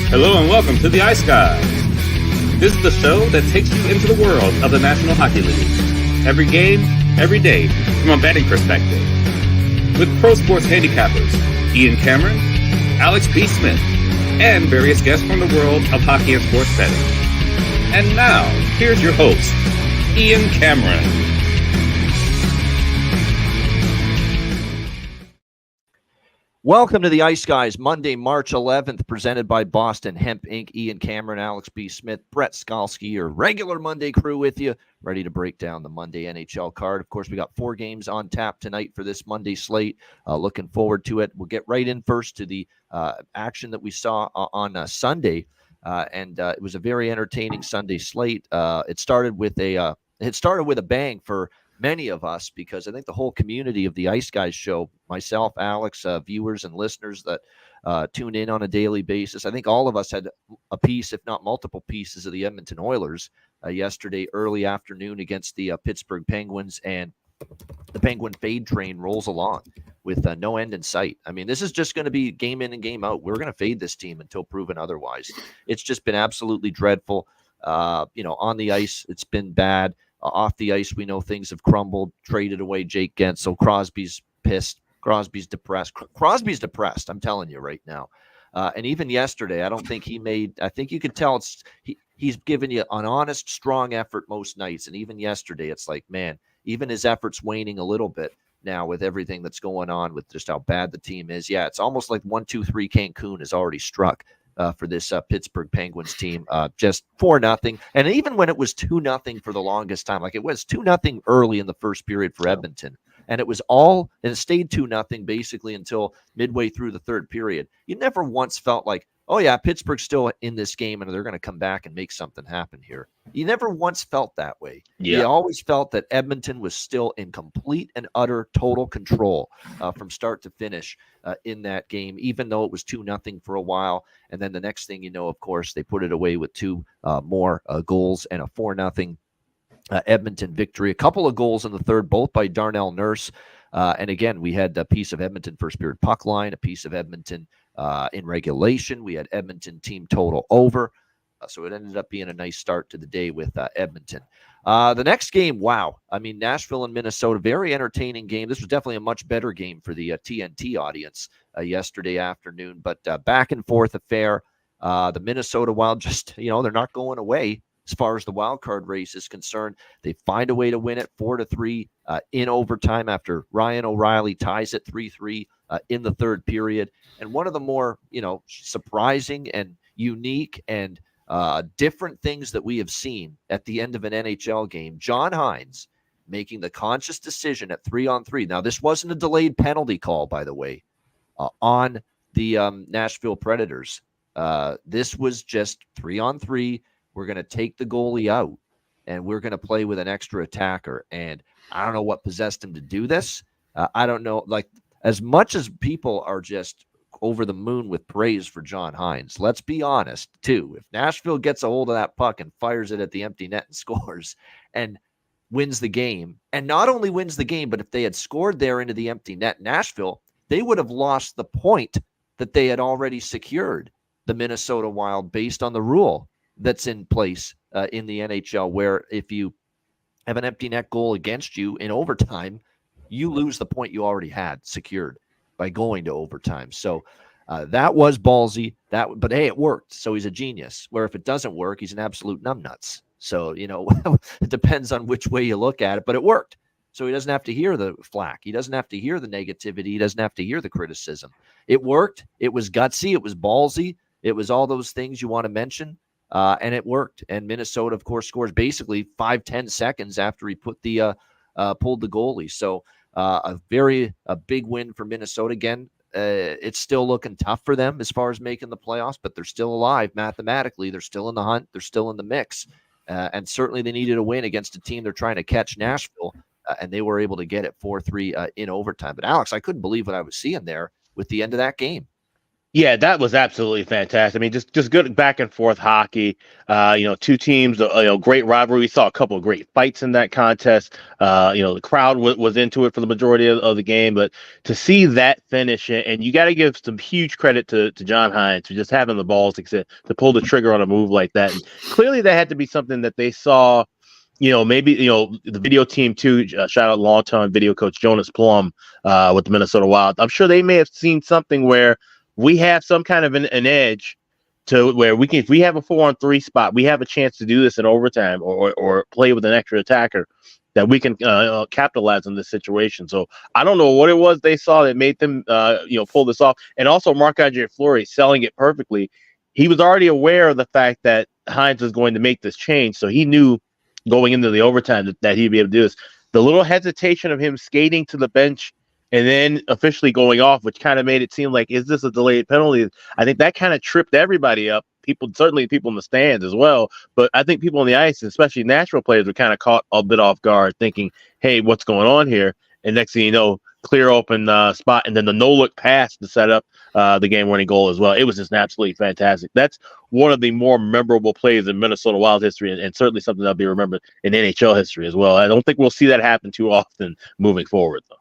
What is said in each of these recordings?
Hello and welcome to the Ice Guys. This is the show that takes you into the world of the National Hockey League. Every game, every day, from a betting perspective. With pro sports handicappers, Ian Cameron, Alex P. Smith, and various guests from the world of hockey and sports betting. And now, here's your host, Ian Cameron. Welcome to the Ice Guys, Monday, March 11th, presented by Boston Hemp Inc. Ian Cameron, Alex B. Smith, Brett Skalski, your regular Monday crew with you, ready to break down the Monday NHL card. Of course, we got 4 games on tap tonight for this Monday slate. Looking forward to it. We'll get right in first to the action that we saw on Sunday, and it was a very entertaining Sunday slate. It started with a bang for many of us, because I think the whole community of the Ice Guys show, myself, Alex, viewers and listeners that tune in on a daily basis, I think all of us had a piece, if not multiple pieces, of the Edmonton Oilers yesterday early afternoon against the Pittsburgh Penguins, and the Penguin fade train rolls along with no end in sight. I mean, this is just going to be game in and game out. We're going to fade this team until proven otherwise. It's just been absolutely dreadful. On the ice, it's been bad. Off the ice, we know things have crumbled. Traded away Jake Gensel. Crosby's pissed. Crosby's depressed. Crosby's depressed, I'm telling you right now. And even yesterday, I don't think he made – I think you could tell he's given you an honest, strong effort most nights. And even yesterday, it's like, man, even his effort's waning a little bit now with everything that's going on with just how bad the team is. Yeah, it's almost like 1-2-3 Cancun has already struck. For this Pittsburgh Penguins team, just 4-0. And even when it was 2-0 for the longest time, like it was 2-0 early in the first period for Edmonton, and it stayed 2-0 basically until midway through the third period. You never once felt like, oh yeah, Pittsburgh's still in this game and they're going to come back and make something happen here. You never once felt that way. Yeah. You always felt that Edmonton was still in complete and utter total control from start to finish in that game, even though it was 2-0 for a while. And then the next thing you know, of course, they put it away with 2 more goals and a 4-0 Edmonton victory. A couple of goals in the third, both by Darnell Nurse. And again, we had a piece of Edmonton first period puck line, a piece of Edmonton in regulation. We had Edmonton team total over. So it ended up being a nice start to the day with Edmonton. The next game, wow. I mean, Nashville and Minnesota, very entertaining game. This was definitely a much better game for the TNT audience yesterday afternoon. But back and forth affair. The Minnesota Wild just, they're not going away as far as the wild card race is concerned. They find a way to win it 4-3 in overtime after Ryan O'Reilly ties it 3-3 in the third period. And one of the more, surprising and unique and different things that we have seen at the end of an NHL game, John Hynes making the conscious decision at 3-on-3. Now, this wasn't a delayed penalty call, by the way, on the Nashville Predators. This was just 3-on-3. We're going to take the goalie out, and we're going to play with an extra attacker. And I don't know what possessed him to do this. I don't know. Like, as much as people are just over the moon with praise for John Hynes, let's be honest, too. If Nashville gets a hold of that puck and fires it at the empty net and scores and wins the game, and not only wins the game, but if they had scored there into the empty net, Nashville, they would have lost the point that they had already secured, the Minnesota Wild, based on the rule that's in place in the NHL, where if you have an empty net goal against you in overtime, you lose the point you already had secured by going to overtime. So that was ballsy. But hey, it worked. So he's a genius. Where if it doesn't work, he's an absolute numbnuts. So, it depends on which way you look at it, but it worked. So he doesn't have to hear the flack. He doesn't have to hear the negativity. He doesn't have to hear the criticism. It worked. It was gutsy. It was ballsy. It was all those things you want to mention. And it worked. And Minnesota, of course, scores basically 5-10 seconds after he pulled the goalie. So a big win for Minnesota. Again, it's still looking tough for them as far as making the playoffs, but they're still alive mathematically. They're still in the hunt. They're still in the mix. And certainly they needed a win against a team they're trying to catch, Nashville, and they were able to get it 4-3 in overtime. But, Alex, I couldn't believe what I was seeing there with the end of that game. Yeah, that was absolutely fantastic. I mean, just good back and forth hockey. Two teams, great rivalry. We saw a couple of great fights in that contest. The crowd was into it for the majority of the game, but to see that finish, and you got to give some huge credit to John Hines for just having the balls to pull the trigger on a move like that. And clearly, that had to be something that they saw. Maybe the video team too. Shout out longtime video coach Jonas Plum with the Minnesota Wild. I'm sure they may have seen something where we have some kind of an edge to where we can, if we have a 4-on-3 spot, we have a chance to do this in overtime or play with an extra attacker that we can capitalize on this situation. So I don't know what it was they saw that made them pull this off. And also Marc-Andre Fleury selling it perfectly. He was already aware of the fact that Hines was going to make this change, so he knew going into the overtime that he'd be able to do this. The little hesitation of him skating to the bench and then officially going off, which kind of made it seem like, is this a delayed penalty? I think that kind of tripped everybody up. Certainly people in the stands as well. But I think people on the ice, especially Nashville players, were kind of caught a bit off guard thinking, hey, what's going on here? And next thing you know, clear open spot, and then the no-look pass to set up the game-winning goal as well. It was just absolutely fantastic. That's one of the more memorable plays in Minnesota Wild history, and certainly something that'll be remembered in NHL history as well. I don't think we'll see that happen too often moving forward, though.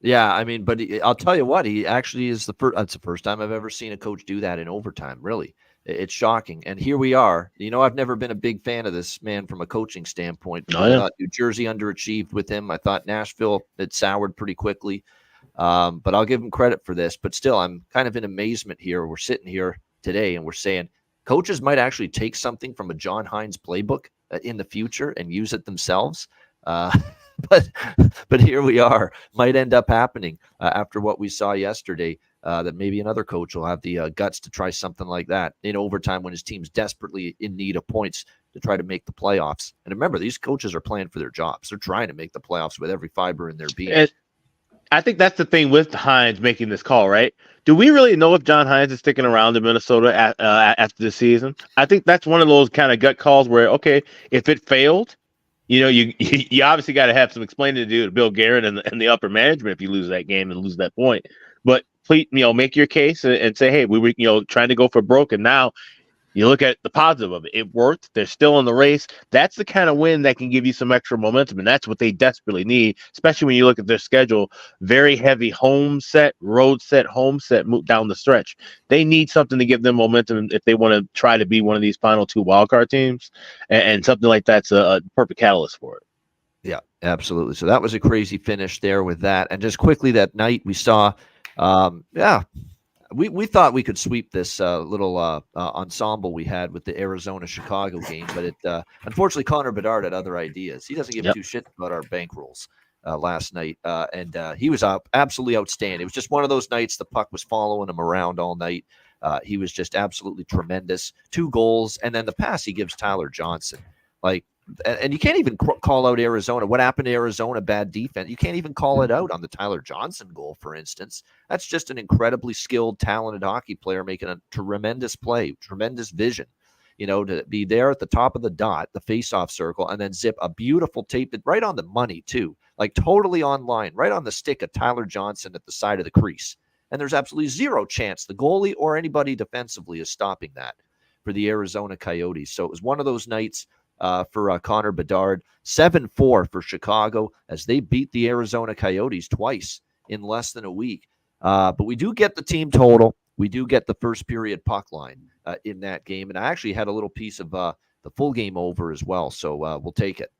Yeah, I mean, but I'll tell you what, he actually is that's the first time I've ever seen a coach do that in overtime, really. It's shocking. And here we are. I've never been a big fan of this man from a coaching standpoint. Oh, yeah. I thought New Jersey underachieved with him. I thought Nashville had soured pretty quickly. But I'll give him credit for this. But still, I'm kind of in amazement here. We're sitting here today and we're saying coaches might actually take something from a John Hines playbook in the future and use it themselves. But here we are. Might end up happening after what we saw yesterday. That maybe another coach will have the guts to try something like that in overtime when his team's desperately in need of points to try to make the playoffs. And remember, these coaches are playing for their jobs. They're trying to make the playoffs with every fiber in their being. And I think that's the thing with Hines making this call, right? Do we really know if John Hines is sticking around in Minnesota after this season? I think that's one of those kind of gut calls where, okay, if it failed, you obviously got to have some explaining to do to Bill Guerin and the upper management if you lose that game and lose that point. But please, make your case and say, hey, we were, trying to go for broke, and now you look at the positive of it. It worked. They're still in the race. That's the kind of win that can give you some extra momentum, and that's what they desperately need, especially when you look at their schedule. Very heavy home set, road set, home set down the stretch. They need something to give them momentum if they want to try to be one of these final two wildcard teams, and something like that's a perfect catalyst for it. Yeah, absolutely. So that was a crazy finish there with that. And just quickly that night we saw, we thought we could sweep this little ensemble we had with the Arizona-Chicago game, but it unfortunately Connor Bedard had other ideas. He doesn't give two shits about our bankrolls last night, and he was absolutely outstanding. It was just one of those nights the puck was following him around all night. He was just absolutely tremendous. 2 goals, and then the pass he gives Tyler Johnson. And you can't even call out Arizona. What happened to Arizona? Bad defense. You can't even call it out on the Tyler Johnson goal, for instance. That's just an incredibly skilled, talented hockey player making a tremendous play, tremendous vision, to be there at the top of the dot, the face-off circle, and then zip a beautiful tape right on the money, too. Like totally on line, right on the stick of Tyler Johnson at the side of the crease. And there's absolutely zero chance the goalie or anybody defensively is stopping that for the Arizona Coyotes. So it was one of those nights for Connor Bedard. 7-4 for Chicago as they beat the Arizona Coyotes twice in less than a week. But we do get the team total. We do get the first period puck line in that game. And I actually had a little piece of the full game over as well. So we'll take it.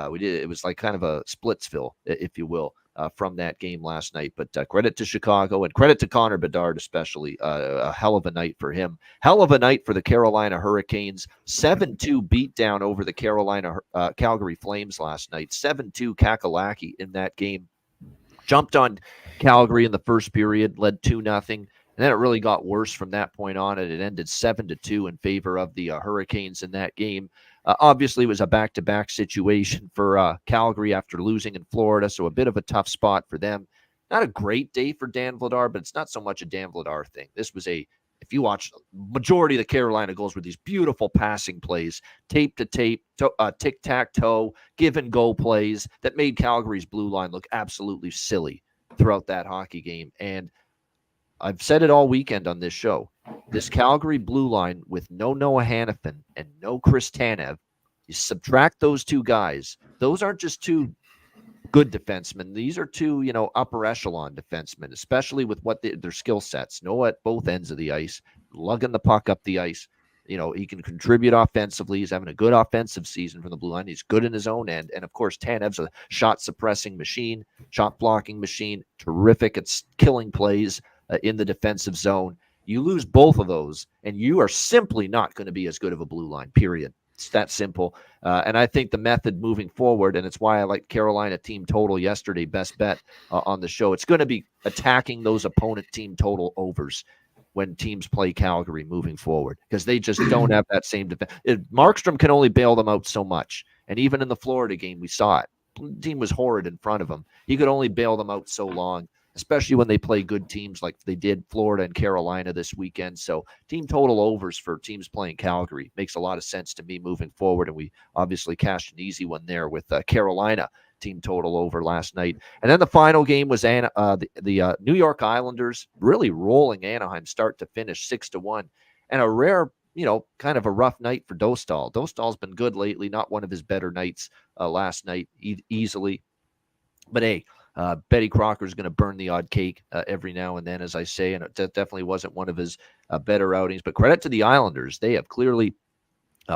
We did. It was like kind of a splitsville, if you will, from that game last night. But credit to Chicago and credit to Connor Bedard, especially. A hell of a night for him. Hell of a night for the Carolina Hurricanes. 7-2 beatdown over the Calgary Flames last night. 7-2 Kakalaki in that game. Jumped on Calgary in the first period, led 2-0. And then it really got worse from that point on, and it ended 7-2 in favor of the Hurricanes in that game. Obviously, it was a back-to-back situation for Calgary after losing in Florida, so a bit of a tough spot for them. Not a great day for Dan Vladar, but it's not so much a Dan Vladar thing. This was if you watch, majority of the Carolina goals were these beautiful passing plays, tape-to-tape, tic-tac-toe, give-and-go plays that made Calgary's blue line look absolutely silly throughout that hockey game. And I've said it all weekend on this show. This Calgary blue line with no Noah Hannafin and no Chris Tanev, you subtract those two guys. Those aren't just two good defensemen. These are two, upper echelon defensemen, especially with what their skill sets. Noah at both ends of the ice, lugging the puck up the ice. He can contribute offensively. He's having a good offensive season from the blue line. He's good in his own end. And, of course, Tanev's a shot-suppressing machine, shot-blocking machine, terrific at killing plays in the defensive zone. You lose both of those, and you are simply not going to be as good of a blue line, period. It's that simple. And I think the method moving forward, and it's why I like Carolina team total yesterday, best bet on the show, it's going to be attacking those opponent team total overs when teams play Calgary moving forward, because they just don't have that same defense. Markstrom can only bail them out so much. And even in the Florida game, we saw it. The team was horrid in front of him. He could only bail them out so long, especially when they play good teams like they did Florida and Carolina this weekend. So team total overs for teams playing Calgary makes a lot of sense to me moving forward. And we obviously cashed an easy one there with Carolina team total over last night. And then the final game was the New York Islanders really rolling Anaheim start to finish 6-1, and a rare, kind of a rough night for Dostal. Dostal's been good lately, not one of his better nights last night easily. But hey, Betty Crocker's going to burn the odd cake every now and then, as I say, and it definitely wasn't one of his better outings. But credit to the Islanders. They have clearly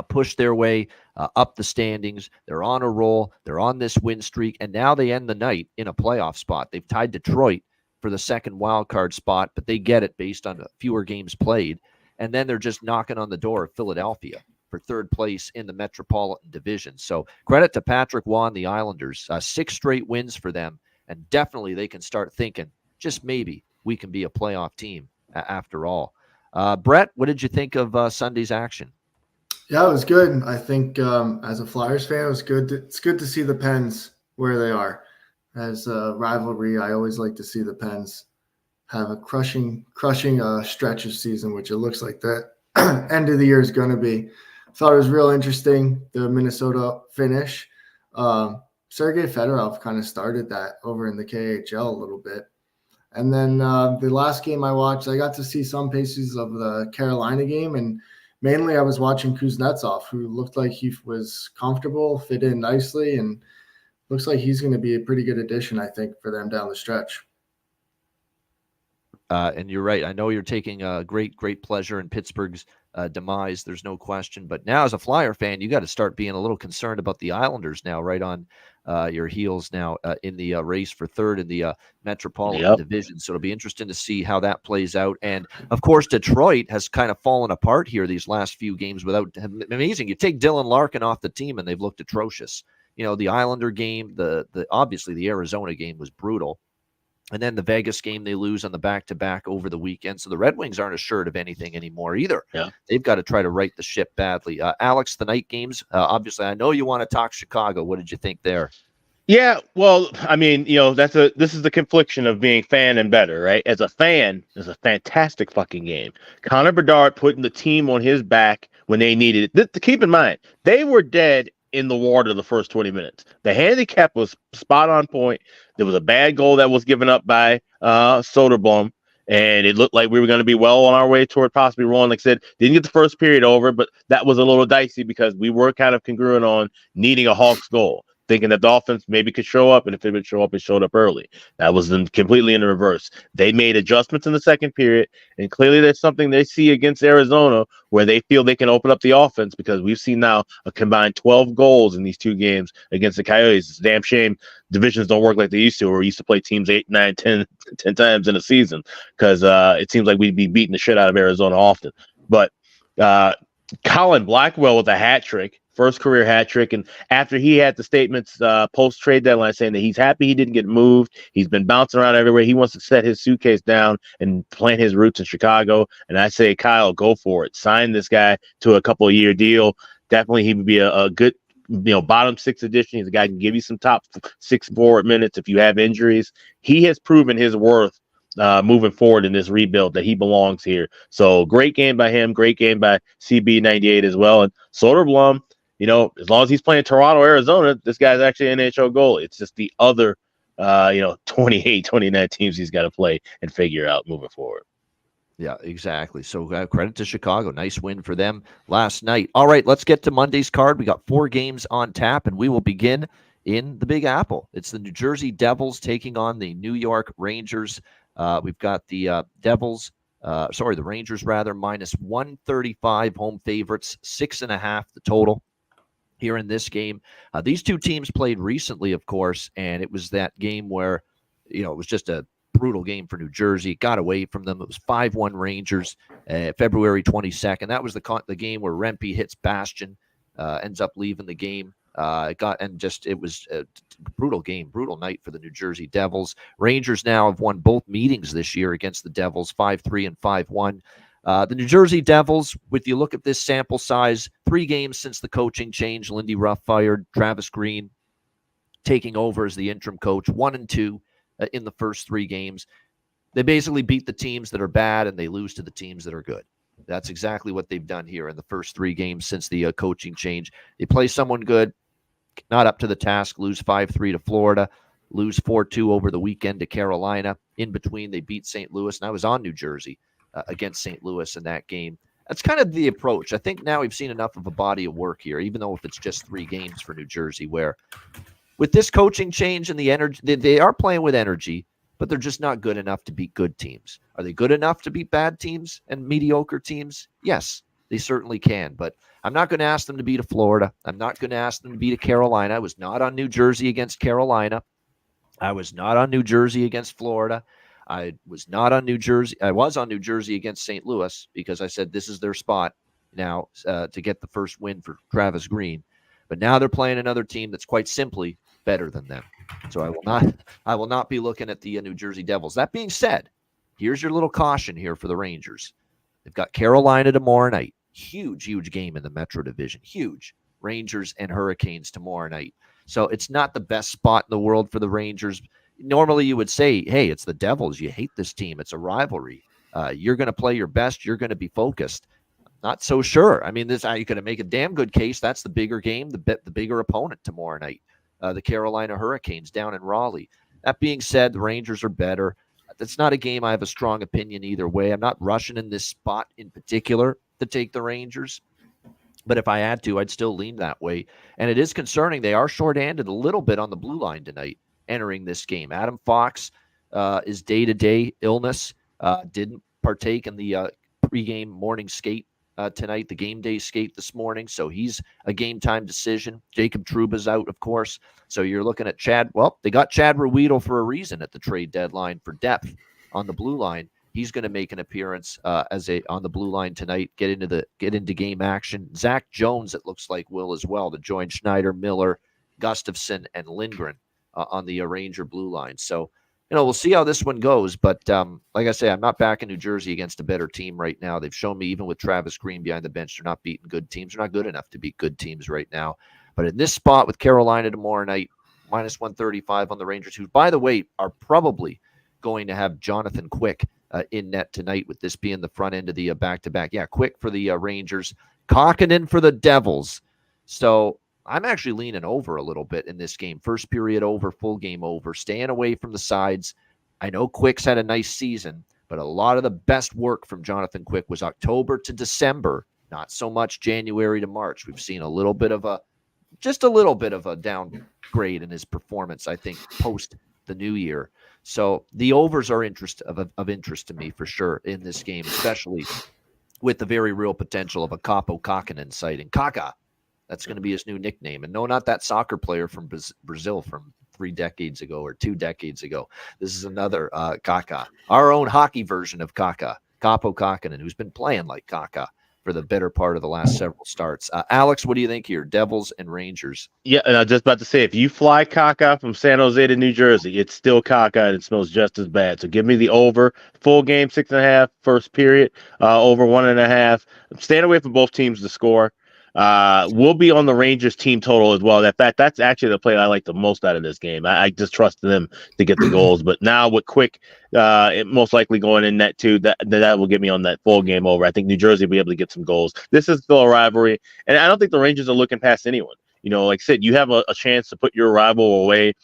pushed their way up the standings. They're on a roll. They're on this win streak, and now they end the night in a playoff spot. They've tied Detroit for the second wild card spot, but they get it based on fewer games played. And then they're just knocking on the door of Philadelphia for third place in the Metropolitan Division. So credit to Patrick Waugh and the Islanders. 6 straight wins for them, and definitely they can start thinking, just maybe we can be a playoff team after all. Brett, what did you think of Sunday's action? Yeah, it was good. I think as a Flyers fan, it was good. It's good to see the Pens where they are. As a rivalry, I always like to see the Pens have a crushing stretch of season, which it looks like the end of the year is going to be. Thought it was real interesting, the Minnesota finish. Sergei Fedorov kind of started that over in the KHL a little bit. And then the last game I watched, I got to see some pieces of the Carolina game, and mainly I was watching Kuznetsov, who looked like he was comfortable, fit in nicely, and looks like he's going to be a pretty good addition, I think, for them down the stretch. And you're right. I know you're taking great pleasure in Pittsburgh's demise. There's no question. But now as a Flyer fan, you got to start being a little concerned about the Islanders now, right on your heels now in the race for third in the Metropolitan Division. So it'll be interesting to see how that plays out. And, of course, Detroit has kind of fallen apart here these last few games without – amazing. You take Dylan Larkin off the team, and they've looked atrocious. The Islander game, obviously the Arizona game was brutal. And then the Vegas game, they lose on the back-to-back over the weekend. So the Red Wings aren't assured of anything anymore either. Yeah. They've got to try to right the ship badly. Alex, the night games, obviously, I know you want to talk Chicago. What did you think there? Yeah, well, I mean, this is the confliction of being fan and better, right? As a fan, it's a fantastic fucking game. Connor Bedard putting the team on his back when they needed it. Keep in mind, they were dead in the water the first 20 minutes. The handicap was spot on point. There was a bad goal that was given up by Soderblom, and it looked like we were going to be well on our way toward possibly rolling. Like I said, didn't get the first period over, but that was a little dicey because we were kind of congruent on needing a Hawks goal, thinking that the offense maybe could show up, and if it would show up, it showed up early. That was completely in the reverse. They made adjustments in the second period, and clearly there's something they see against Arizona where they feel they can open up the offense, because we've seen now a combined 12 goals in these two games against the Coyotes. It's a damn shame divisions don't work like they used to, where we used to play teams 8, 9, 10 times in a season, because it seems like we'd be beating the shit out of Arizona often. But Colin Blackwell with a hat trick, first career hat trick. And after he had the statements post trade deadline saying that he's happy he didn't get moved, he's been bouncing around everywhere. He wants to set his suitcase down and plant his roots in Chicago. And I say, Kyle, go for it. Sign this guy to a couple of year deal. Definitely he would be a good, bottom 6 addition. He's a guy who can give you some top 6 forward minutes if you have injuries. He has proven his worth moving forward in this rebuild, that he belongs here. So great game by him, great game by CB98 as well. And Soderblom, as long as he's playing Toronto, Arizona, this guy's actually an NHL goalie. It's just the other 28, 29 teams he's got to play and figure out moving forward. Yeah, exactly. So credit to Chicago. Nice win for them last night. All right, let's get to Monday's card. We got 4 games on tap, and we will begin in the Big Apple. It's the New Jersey Devils taking on the New York Rangers. We've got the the Rangers rather, minus 135 home favorites, 6.5 the total here in this game. These two teams played recently, of course, and it was that game where, it was just a brutal game for New Jersey. It got away from them. It was 5-1 Rangers, February 22nd. That was the game where Rempe hits Bastion, ends up leaving the game. It was a brutal game, brutal night for the New Jersey Devils. Rangers now have won both meetings this year against the Devils, 5-3 and 5-1. The New Jersey Devils, with you look at this sample size, 3 games since the coaching change. Lindy Ruff fired, Travis Green taking over as the interim coach, 1-2 in the first 3 games. They basically beat the teams that are bad and they lose to the teams that are good. That's exactly what they've done here in the first 3 games since the coaching change. They play someone good, not up to the task, lose 5-3 to Florida, lose 4-2 over the weekend to Carolina. In between, they beat St. Louis, and I was on New Jersey against St. Louis in that game. That's kind of the approach. I think now we've seen enough of a body of work here, even though if it's just 3 games for New Jersey, where with this coaching change and the energy, they are playing with energy, but they're just not good enough to beat good teams. Are they good enough to beat bad teams and mediocre teams? Yes, they certainly can, but I'm not going to ask them to beat a Florida. I'm not going to ask them to beat a Carolina. I was not on New Jersey against Carolina. I was not on New Jersey against Florida. I was on New Jersey against St. Louis because I said this is their spot now to get the first win for Travis Green. But now they're playing another team that's quite simply better than them. So I will not be looking at the New Jersey Devils. That being said, here's your little caution here for the Rangers. They've got Carolina tomorrow night. Huge game in the Metro Division. Huge. Rangers and Hurricanes tomorrow night. So it's not the best spot in the world for the Rangers. Normally you would say, hey, it's the Devils. You hate this team. It's a rivalry. You're going to play your best. You're going to be focused. Not so sure. I mean, you're going to make a damn good case. That's the bigger game, the bigger opponent tomorrow night. The Carolina Hurricanes down in Raleigh. That being said, the Rangers are better. That's not a game I have a strong opinion either way. I'm not rushing in this spot in particular to take the Rangers. But if I had to, I'd still lean that way. And it is concerning. They are shorthanded a little bit on the blue line tonight entering this game. Adam Fox is day-to-day illness. Didn't partake in the pregame morning skate tonight, the game day skate this morning. So he's a game-time decision. Jacob Trouba's out, of course. So you're looking at Chad. Well, they got Chad Ruedel for a reason at the trade deadline for depth on the blue line. He's going to make an appearance on the blue line tonight, get into game action. Zach Jones, it looks like, will as well to join Schneider, Miller, Gustafson, and Lindgren on the Ranger blue line. So, we'll see how this one goes. But like I say, I'm not back in New Jersey against a better team right now. They've shown me, even with Travis Green behind the bench, they're not beating good teams. They're not good enough to beat good teams right now. But in this spot with Carolina tomorrow night, minus 135 on the Rangers, who, by the way, are probably going to have Jonathan Quick in net tonight, with this being the front end of the back-to-back. Yeah, Quick for the Rangers, Kokkonen for the Devils. So I'm actually leaning over a little bit in this game. First period over, full game over, staying away from the sides. I know Quick's had a nice season, but a lot of the best work from Jonathan Quick was October to December, not so much January to March. We've seen a little bit of a downgrade in his performance, I think, post the new year. So the overs are of interest to me for sure in this game, especially with the very real potential of a Kaapo Kokkonen sighting. Kaka, that's going to be his new nickname. And no, not that soccer player from Brazil from 3 decades ago or 2 decades ago. This is another Kaka, our own hockey version of Kaka, Kaapo Kokkonen, who's been playing like Kaka for the better part of the last several starts. Alex, what do you think here? Devils and Rangers. Yeah, and I was just about to say, if you fly Kaka from San Jose to New Jersey, it's still Kaka and it smells just as bad. So give me the over. Full game, 6.5, first period, over 1.5. I'm staying away from both teams to score. We'll be on the Rangers team total as well. In fact, that's actually the play I like the most out of this game. I just trust them to get the goals. But now with Quick, it most likely going in net too, that will get me on that full game over. I think New Jersey will be able to get some goals. This is still a rivalry, and I don't think the Rangers are looking past anyone. Like I said, you have a chance to put your rival away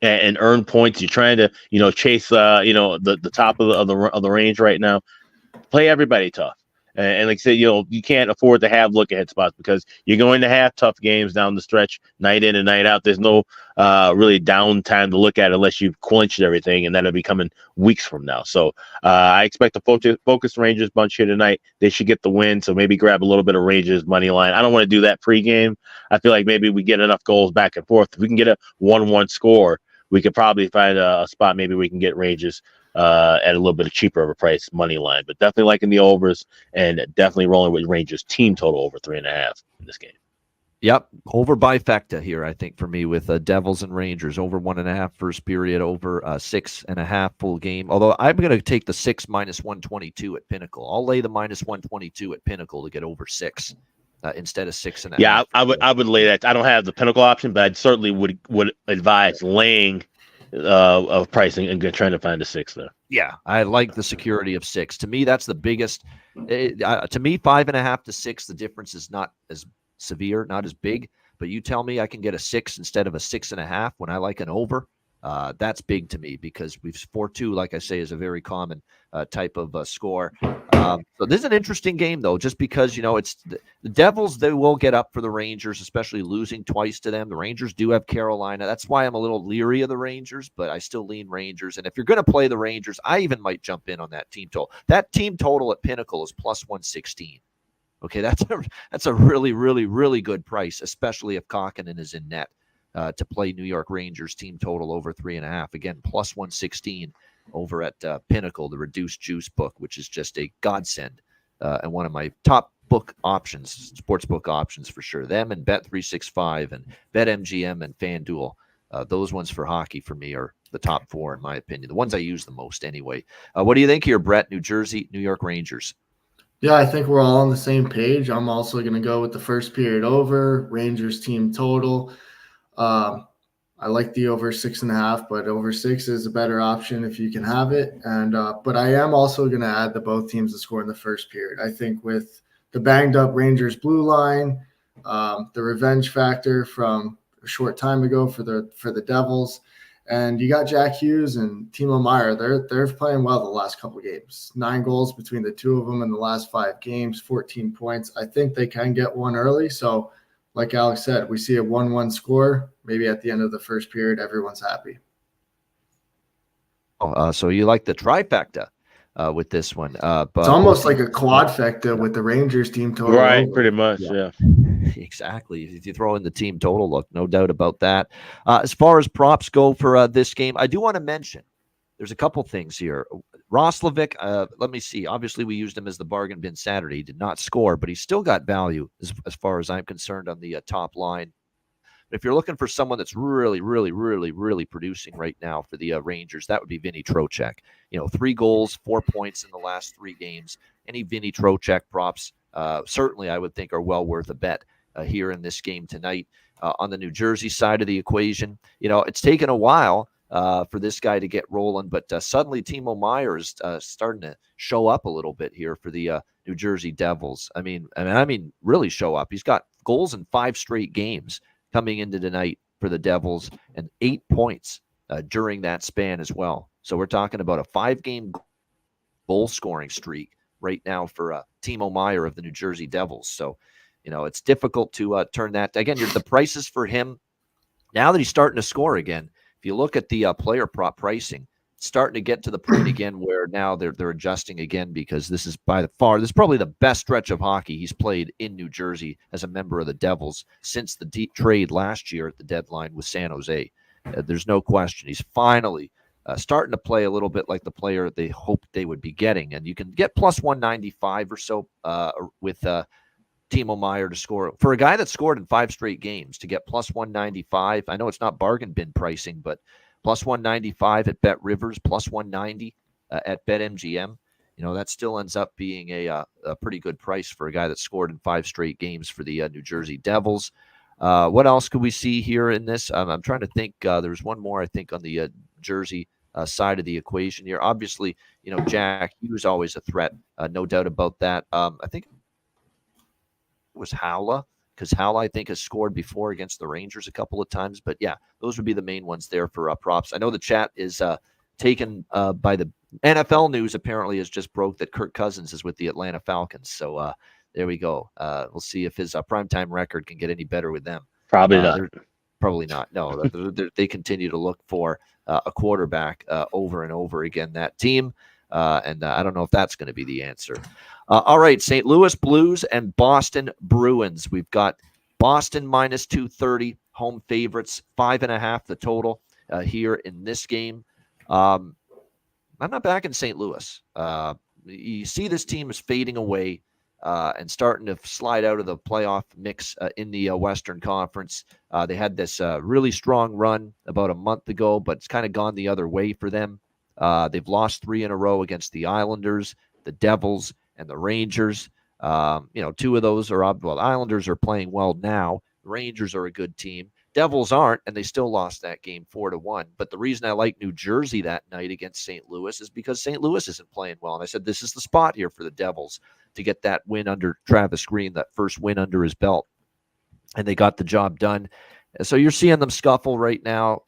and earn points. You're trying to, chase, the top of the range right now. Play everybody tough. And like I said, you can't afford to have look ahead spots because you're going to have tough games down the stretch, night in and night out. There's no really downtime to look at unless you've clinched everything, and that'll be coming weeks from now. So I expect the focus Rangers bunch here tonight. They should get the win, so maybe grab a little bit of Rangers money line. I don't want to do that pregame. I feel like maybe we get enough goals back and forth. If we can get a 1-1 score, we could probably find a spot. Maybe we can get Rangers at a little bit of cheaper of a price money line, but definitely liking the overs and definitely rolling with Rangers team total over 3.5 in this game. Yep, over bifecta here, I think, for me with Devils and Rangers, over 1.5 first period, over 6.5 full game. Although I'm going to take the 6 minus 122 at Pinnacle. I'll lay the minus 122 at Pinnacle to get over 6 instead of 6.5. Yeah, I would lay that. I don't have the Pinnacle option, but I certainly would advise laying of pricing and trying to find a 6 there. Yeah, I like the security of 6. To me, that's the biggest. To me, 5.5 to 6, the difference is not as severe, not as big. But you tell me I can get a 6 instead of a 6.5 when I like an over. That's big to me because 4-2, like I say, is a very common type of score. So this is an interesting game, though, just because, it's the Devils, they will get up for the Rangers, especially losing twice to them. The Rangers do have Carolina. That's why I'm a little leery of the Rangers, but I still lean Rangers. And if you're going to play the Rangers, I even might jump in on that team total. That team total at Pinnacle is plus 116. Okay, that's a really, really, really good price, especially if Kokkonen is in net. To play New York Rangers team total over 3.5. Again, plus 116 over at Pinnacle, the reduced juice book, which is just a godsend and one of my top book options, sports book options for sure. Them and Bet365 and BetMGM and FanDuel. Those ones for hockey for me are the top 4 in my opinion. The ones I use the most anyway. What do you think here, Brett? New Jersey, New York Rangers. Yeah, I think we're all on the same page. I'm also going to go with the first period over, Rangers team total. I like the over 6.5, but over 6 is a better option if you can have it. And but I am also going to add the both teams to score in the first period. I think with the banged up Rangers blue line, the revenge factor from a short time ago for the Devils, and you got Jack Hughes and Timo Meier. They're playing well the last couple of games. 9 goals between the two of them in the last 5 games, 14 points. I think they can get one early. So, like Alex said, we see a 1-1 score. Maybe at the end of the first period, everyone's happy. So you like the trifecta with this one. But it's almost like a quadfecta with the Rangers team total. Right, over. pretty much, yeah. Exactly. If you throw in the team total, look, no doubt about that. As far as props go for this game, I do want to mention there's a couple things here. Roslovic, let me see. Obviously, we used him as the bargain bin Saturday. He did not score, but he still got value as far as I'm concerned on the top line. But if you're looking for someone that's really, really, really, really producing right now for the Rangers, that would be Vinny Trocheck. 3 goals, 4 points in the last 3 games. Any Vinny Trocheck props, certainly I would think are well worth a bet here in this game tonight. On the New Jersey side of the equation, it's taken a while for this guy to get rolling, but suddenly Timo Meier is starting to show up a little bit here for the New Jersey Devils. I mean, really show up. He's got goals in 5 straight games coming into tonight for the Devils and 8 points during that span as well. So we're talking about a 5-game goal scoring streak right now for Timo Meier of the New Jersey Devils. So, it's difficult to turn that. Again, the prices for him, now that he's starting to score again, if you look at the player prop pricing, it's starting to get to the point again where now they're adjusting again because this is this is probably the best stretch of hockey he's played in New Jersey as a member of the Devils since the deep trade last year at the deadline with San Jose. There's no question. He's finally starting to play a little bit like the player they hoped they would be getting. And you can get plus 195 or so with Timo Meier to score. For a guy that scored in 5 straight games to get plus 195, I know it's not bargain bin pricing, but plus 195 at Bet Rivers, plus 190 at BetMGM. That still ends up being a pretty good price for a guy that scored in 5 straight games for the New Jersey Devils. What else could we see here in this? I'm trying to think. There's one more, I think, on the Jersey side of the equation here. Obviously, Jack Hughes always a threat, no doubt about that. I think it was Howla because Hal, I think, has scored before against the Rangers a couple of times. But yeah, those would be the main ones there for props. I know the chat is taken by the NFL news. Apparently, has just broke that Kirk Cousins is with the Atlanta Falcons. So there we go. We'll see if his primetime record can get any better with them. Probably not. Probably not. No, they continue to look for a quarterback over and over again, that team. And I don't know if that's going to be the answer. All right, St. Louis Blues and Boston Bruins. We've got Boston minus 230, home favorites, 5.5 the total here in this game. I'm not back in St. Louis. You see this team is fading away and starting to slide out of the playoff mix in the Western Conference. They had this really strong run about a month ago, but it's kind of gone the other way for them. They've lost 3 in a row against the Islanders, the Devils, and the Rangers. 2 of those are the Islanders are playing well now. The Rangers are a good team. Devils aren't, and they still lost that game 4-1. But the reason I like New Jersey that night against St. Louis is because St. Louis isn't playing well. And I said, this is the spot here for the Devils to get that win under Travis Green, that first win under his belt. And they got the job done. So you're seeing them scuffle right now.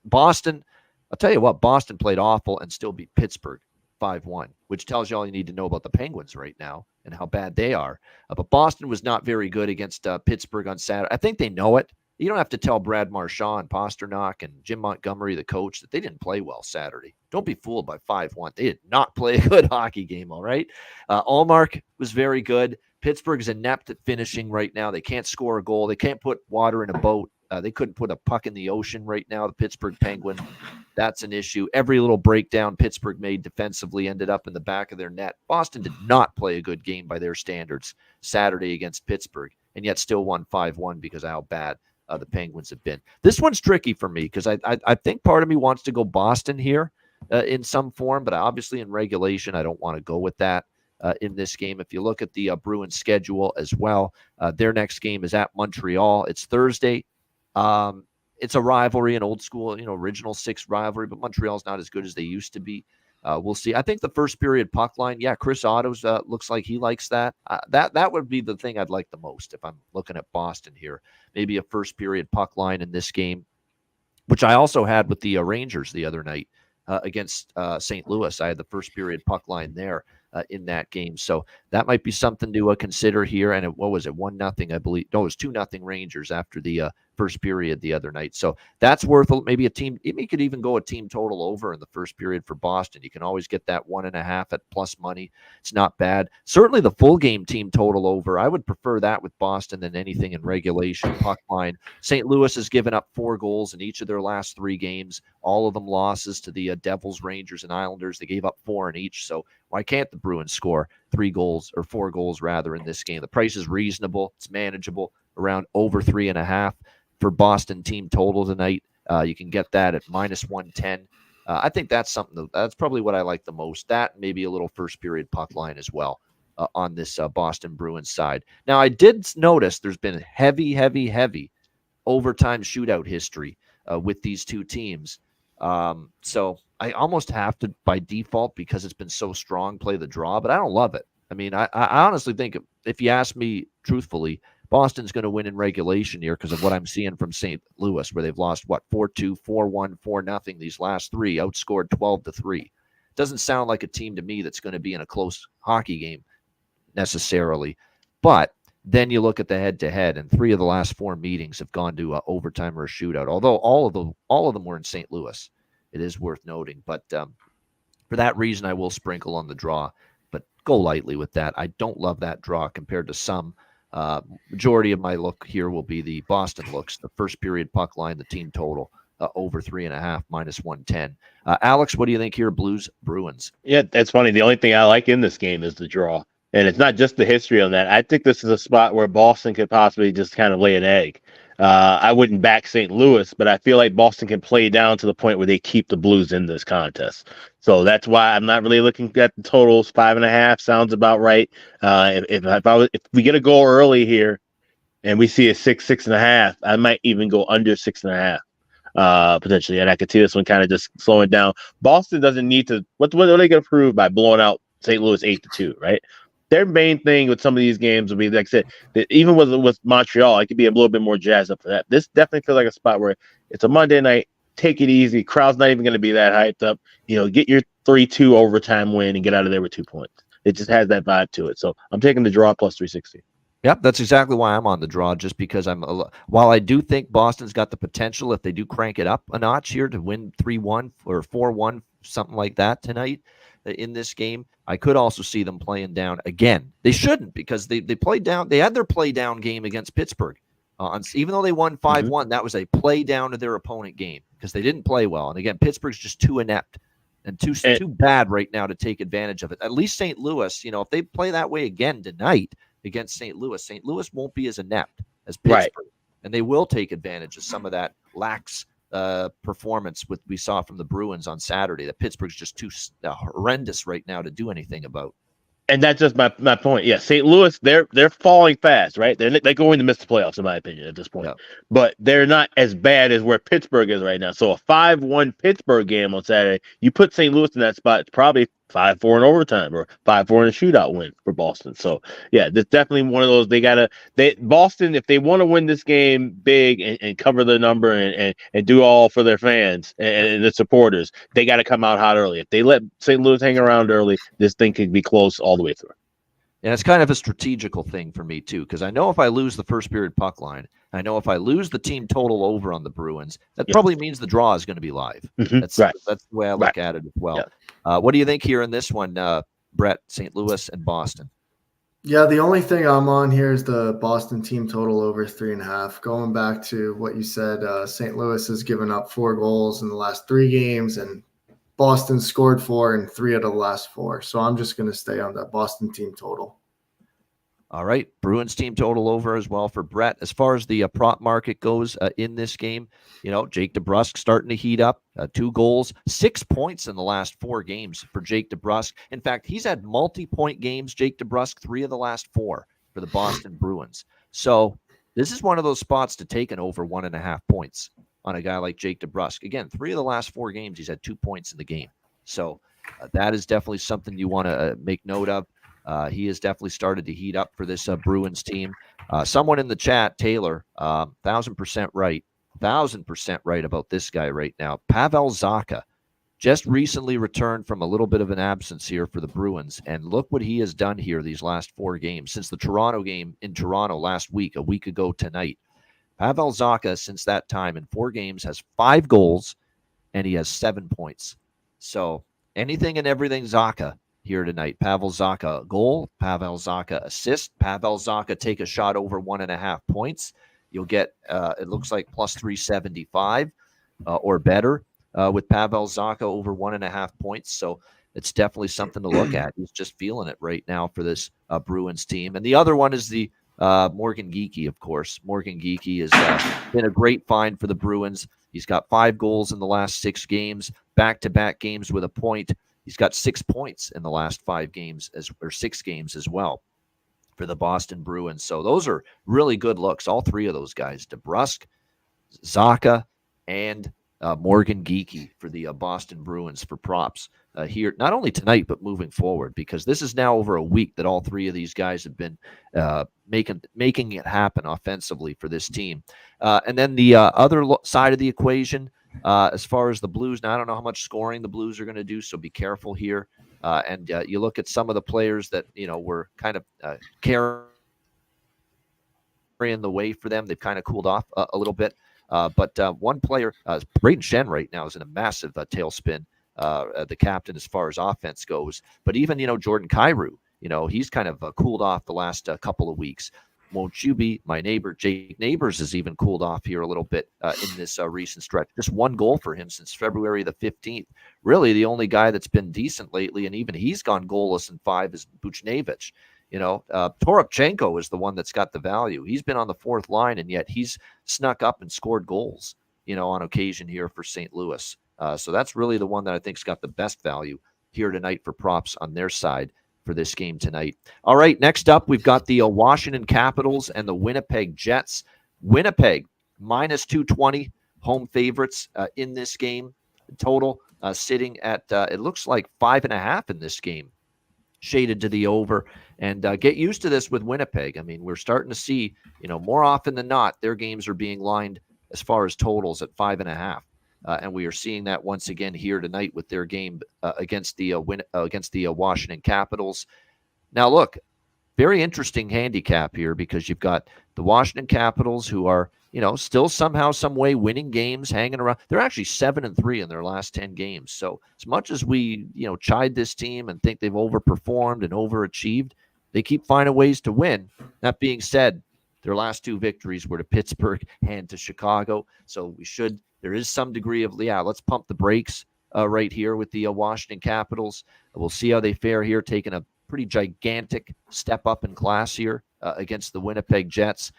Boston, I'll tell you what, Boston played awful and still beat Pittsburgh 5-1, which tells you all you need to know about the Penguins right now and how bad they are. But Boston was not very good against Pittsburgh on Saturday. I think they know it. You don't have to tell Brad Marchand, Pasternak, and Jim Montgomery, the coach, that they didn't play well Saturday. Don't be fooled by 5-1. They did not play a good hockey game, all right? Allmark was very good. Pittsburgh is inept at finishing right now. They can't score a goal. They can't put water in a boat. They couldn't put a puck in the ocean right now, the Pittsburgh Penguins. That's an issue. Every little breakdown Pittsburgh made defensively ended up in the back of their net. Boston did not play a good game by their standards Saturday against Pittsburgh, and yet still won 5-1 because of how bad the Penguins have been. This one's tricky for me because I think part of me wants to go Boston here in some form, but obviously in regulation, I don't want to go with that in this game. If you look at the Bruins schedule as well, their next game is at Montreal. It's Thursday. It's a rivalry, an old school, original 6 rivalry, but Montreal's not as good as they used to be. We'll see. I think the first period puck line, Chris Otto's looks like he likes that. That would be the thing I'd like the most if I'm looking at Boston here. Maybe a first period puck line in this game, which I also had with the Rangers the other night against St. Louis. I had the first period puck line there in that game. So that might be something to consider here. And what was it? 1-0, I believe. No, it was 2-0 Rangers after the first period the other night. So that's worth maybe a team. You could even go a team total over in the first period for Boston. You can always get that 1.5 at plus money. It's not bad. Certainly the full game team total over. I would prefer that with Boston than anything in regulation puck line. St. Louis has given up 4 goals in each of their last 3 games. All of them losses to the Devils, Rangers, and Islanders. They gave up 4 in each. So why can't the Bruins score 3 goals or 4 goals rather in this game? The price is reasonable. It's manageable, around over 3.5 for Boston team total tonight. You can get that at minus 110. I think that's that's probably what I like the most. That maybe a little first period puck line as well on this Boston Bruins side. Now I did notice there's been heavy overtime shootout history with these 2 teams. So I almost have to, by default, because it's been so strong, play the draw, but I don't love it. I mean, I honestly think if you ask me truthfully, Boston's going to win in regulation here because of what I'm seeing from St. Louis, where they've lost, 4-2, 4-1, 4-0 these last 3, outscored 12-3. Doesn't sound like a team to me that's going to be in a close hockey game necessarily. But then you look at the head-to-head, and 3 of the last 4 meetings have gone to overtime or a shootout, although all of them were in St. Louis. It is worth noting. But for that reason, I will sprinkle on the draw, but go lightly with that. I don't love that draw compared to some. Majority of my look here will be the Boston looks, the first period puck line, the team total over 3.5, minus 110. Alex, what do you think here? Blues, Bruins. Yeah, that's funny. The only thing I like in this game is the draw. And it's not just the history on that. I think this is a spot where Boston could possibly just kind of lay an egg. I wouldn't back St. Louis, but I feel like Boston can play down to the point where they keep the Blues in this contest. So that's why I'm not really looking at the totals. 5.5 sounds about right. If we get a goal early here and we see a 6.5, I might even go under 6.5 potentially. And I could see this one kind of just slowing down. Boston doesn't need to. What are they going to prove by blowing out St. Louis 8-2, right? their main thing with some of these games will be, like I said, that even with Montreal, I could be a little bit more jazzed up for that. This definitely feels like a spot where it's a Monday night. Take it easy. Crowd's not even going to be that hyped up. Get your 3-2 overtime win and get out of there with 2 points. It just has that vibe to it. So I'm taking the draw plus 360. Yep, that's exactly why I'm on the draw, just because while I do think Boston's got the potential, if they do crank it up a notch here, to win 3-1 or 4-1, something like that tonight in this game, I could also see them playing down again. They shouldn't, because they played down. They had their play down game against Pittsburgh. Even though they won 5-1, that was a play down to their opponent game because they didn't play well. And again, Pittsburgh's just too inept and too bad right now to take advantage of it. At least St. Louis, if they play that way again tonight against St. Louis won't be as inept as Pittsburgh. Right. And they will take advantage of some of that lax performance we saw from the Bruins on Saturday that Pittsburgh's just too horrendous right now to do anything about. And that's just my point. Yeah, St. Louis, they're falling fast, right? They're going to miss the playoffs, in my opinion, at this point. Yeah. But they're not as bad as where Pittsburgh is right now. So a 5-1 Pittsburgh game on Saturday, you put St. Louis in that spot, it's probably 5-4 in overtime or 5-4 in a shootout win for Boston. So yeah, that's definitely one of those. Boston, if they want to win this game big and cover the number and do all for their fans and the supporters, they got to come out hot early. If they let St. Louis hang around early, this thing could be close all the way through. And it's kind of a strategical thing for me too, because I know if I lose the first period puck line, I know if I lose the team total over on the Bruins, that probably means the draw is going to be live. Mm-hmm. That's the way I look at it as well. Yeah. What do you think here in this one, Brett? St. Louis and Boston. Yeah, the only thing I'm on here is the Boston team total over 3.5. Going back to what you said, St. Louis has given up 4 goals in the last 3 games, and Boston scored 4 in 3 out of the last 4. So I'm just going to stay on that Boston team total. All right. Bruins team total over as well for Brett. As far as the prop market goes in this game, Jake DeBrusk starting to heat up. 2 goals, 6 points in the last 4 games for Jake DeBrusk. In fact, he's had multi-point games, Jake DeBrusk, 3 of the last 4 for the Boston Bruins. So this is one of those spots to take an over 1.5 points on a guy like Jake DeBrusk. Again, 3 of the last 4 games, he's had 2 points in the game. So that is definitely something you want to make note of. He has definitely started to heat up for this Bruins team. Someone in the chat, Taylor, 1,000% right. 1,000% right about this guy right now. Pavel Zacha just recently returned from a little bit of an absence here for the Bruins, and look what he has done here these last 4 games since the Toronto game in Toronto last week, a week ago tonight. Pavel Zacha, since that time in 4 games, has 5 goals, and he has 7 points. So anything and everything Zacha here tonight. Pavel Zacha goal, Pavel Zacha assist, Pavel Zacha take a shot over 1.5 points. You'll get, it looks like plus 375 or better with Pavel Zacha over 1.5 points. So it's definitely something to look at. He's just feeling it right now for this Bruins team. And the other one is the Morgan Geekie, of course. Morgan Geekie has been a great find for the Bruins. He's got 5 goals in the last 6 games, back-to-back games with a point. He's got 6 points in the last 5 games or 6 games as well for the Boston Bruins. So those are really good looks. All 3 of those guys, DeBrusk, Zacha, and Morgan Geekie for the Boston Bruins for props here, not only tonight, but moving forward, because this is now over a week that all 3 of these guys have been making it happen offensively for this team. And then the other side of the equation, as far as the Blues, now I don't know how much scoring the Blues are going to do, so be careful here. And you look at some of the players that, were kind of carrying the way for them. They've kind of cooled off a little bit. But one player, Braden Shen right now is in a massive tailspin, the captain as far as offense goes. But even, Jordan Kyrou, he's kind of cooled off the last couple of weeks. Won't you be my neighbor? Jake Neighbors has even cooled off here a little bit in this recent stretch. Just 1 goal for him since February the 15th. Really, the only guy that's been decent lately, and even he's gone goalless in 5, is Buchnevich. Toropchenko is the one that's got the value. He's been on the 4th line, and yet he's snuck up and scored goals, on occasion here for St. Louis. So that's really the one that I think's got the best value here tonight for props on their side for this game tonight. All right, next up, we've got the Washington Capitals and the Winnipeg Jets. Winnipeg, minus 220, home favorites in this game. Total sitting at, it looks like 5.5 in this game. shaded to the over. And get used to this with Winnipeg. I mean, we're starting to see, more often than not, their games are being lined as far as totals at 5.5. And we are seeing that once again here tonight with their game against the Washington Capitals. Now, look, very interesting handicap here because you've got the Washington Capitals who are, still somehow, some way winning games, hanging around. They're actually 7-3 in their last 10 games. So as much as we, chide this team and think they've overperformed and overachieved, they keep finding ways to win. That being said, their last 2 victories were to Pittsburgh and to Chicago. So there is some degree of, let's pump the brakes right here with the Washington Capitals. We'll see how they fare here, taking a pretty gigantic step up in class here against the Winnipeg Jets.